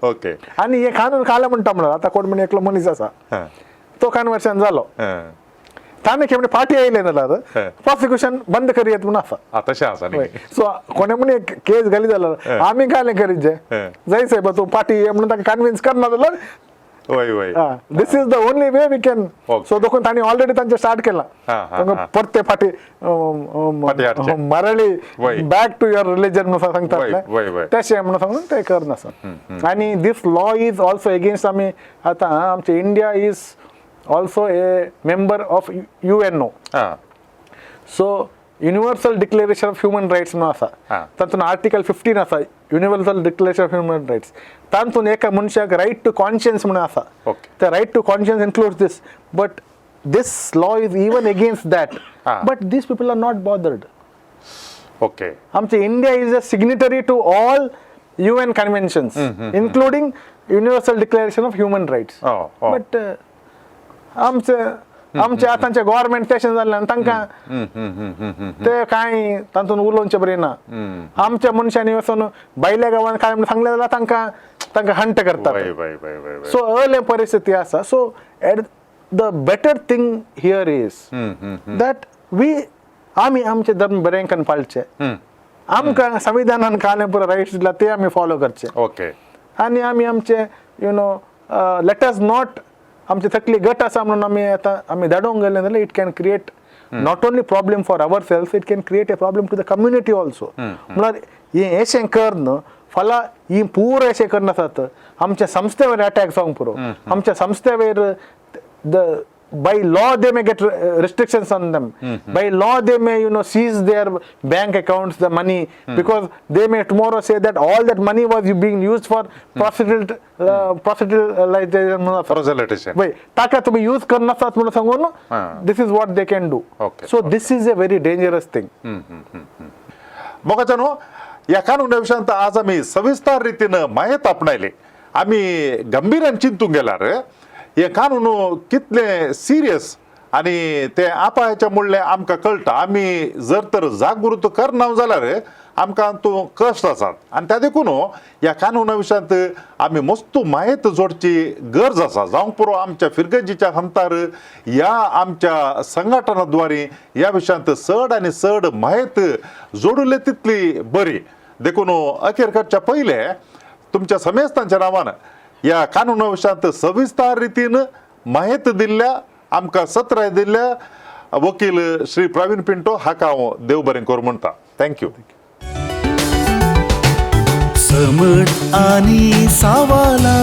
ओके आनी हे कानून कालें म्हणटा म्हळ्यार आतां कोण म्हण एकलो मनीस आसा तो कन्वर्शन जालो ताणें खेपणे फाटी आयलें जाल्यार प्रोसिक्युशन बंद करियत म्हणून आसा. तशें आसा न्ही. सो कोणे म्हण एक केस घाली जाल्यार आमी कालें करीत जे जाय साहेब तूं फाटी ये म्हणून ताका कन्विन्स करना जाल्यार वय वय this is the only way we can. So देखून तांणी ऑलरेडी तांचे स्टार्ट केला तांकां परते फाटी मरळी बॅक टू युअर रिलीजन म्हणून सांगतात तशें म्हणून सांगून ते करनासत. आनी this law is also against आमी आतां आमचे India is also a member of UNO. So universal declaration of human rights म्हणून आसा तातूंत आर्टिकल 15 आसा universal declaration of human rights. तातूंत एका मनशाक रायट टू कॉन्शियन्स म्हणून आसा. ते right to conscience includes this but this law is even against that but these people are not bothered. Okay आमचे India is a signatory to all UN conventions including universal declaration of human rights. But आमचे आतांचे government station जाल्ल्यान तांकां ते कांय तातूंत उलोवचें बरें ना. आमच्या मनशांनी वचून भायल्या गांवांत कांय सांगलें जाल्यार तांकां हंट करतात. सो असले परिस्थिती आसा. So the better thing here is that आमी आमचे धर्म बरेंकन पाळचे. आमकां संविधानान कांय पुरो रायट्स दिला ते आमी फॉलो करचे. ओके आनी आमी आमचे लेट अस नॉट आमचे तकली गट आसा म्हणून आमी धाडोवंक गेले जाल्यार it can create not only problem for our self it can create a problem to the community also. म्हळ्यार हें अशें करन फाल्यां ही पूर अशें करनासत आमच्या संस्थे वयर अटॅक जावंक पुरो. आमच्या संस्थे वयर by law they may get restrictions on them. By law they may seize their bank accounts, the money, because they may tomorrow say that all that money was being used for proselytization. Wait, taka तुम्ही use करनासत म्हणून सांगून this is what they can do. So this is a very dangerous thing. मोगाच्यानो या कानूना विशयांत आज आमी सविस्तर रीतीनं माहिती आपणायले. आमी गंभीरान चिंतूंक गेल्यार हे कानून कितले सिरियस आनी ते आपायाच्या मुळ्ळे आमकां कळटा. आमी जर तर जागृत करना जाल्यार आमकां तो कश्ट आसात आनी त्या देखून ह्या कानुना विशयांत आमी मस्त माहिती जोडची गरज आसा जावंक पुरो आमच्या फिरगंजीच्या हंतार ह्या आमच्या संघटनाद्वारे ह्या विशयांत चड आनी चड माहिती जोडुले तितली बरी देखून अखेर करच्या पयले तुमच्या समेस्तांच्या नांवान ह्या कानुना विशयांत सविस्तार रितीन माहिती दिल्ल्या आमकां सत्राय दिल्ल्या वकील श्री प्रवीण पिंटो हाका हांव देव बरें करूं म्हणटा थँक्यू समर्थ आणि सावाला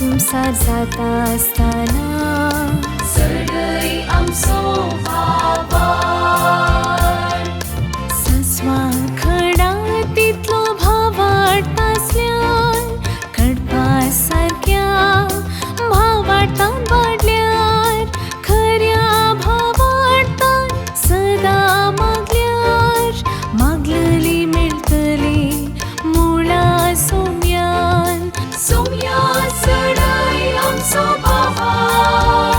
संसार जाता असताना सडई आमचो भावार सस्वां खडा तितलो भाव वाडटासल्यान कडपा सारक्या भावार्थान वाडल्यार खऱ्या भावार्थान सदां मागल्यार मागलेली मेळटली मुळा सोम्यान सोम्या सडई आमचो भावार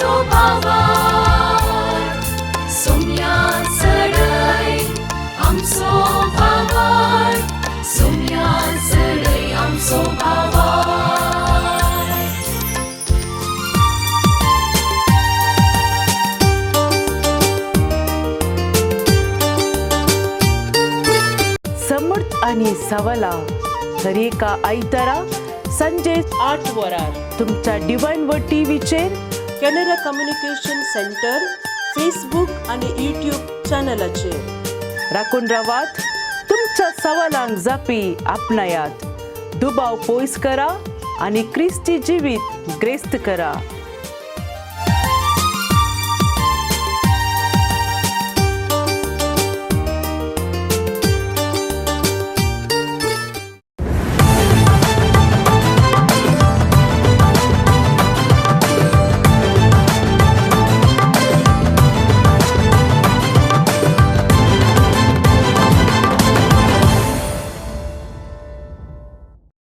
आमचो भावार्थ सोम्या चढय आमचो भावार्थ सोम्या चढय आमचो भावार्थ समर्थ आणि सवालाम हर एका आयतारा संजे 8 वरार तुमच्या डिवाइन वर्ड टीव्हीचेर कॅनरा कम्युनिकेशन सेंटर फेसबुक आणि यूट्यूब चॅनलाचेर राखून रावात. तुमच्या सवालांक जापी आपणायात. दुबाव पयस करा आणि ख्रिस्ती जिवीत ग्रेस्त करा.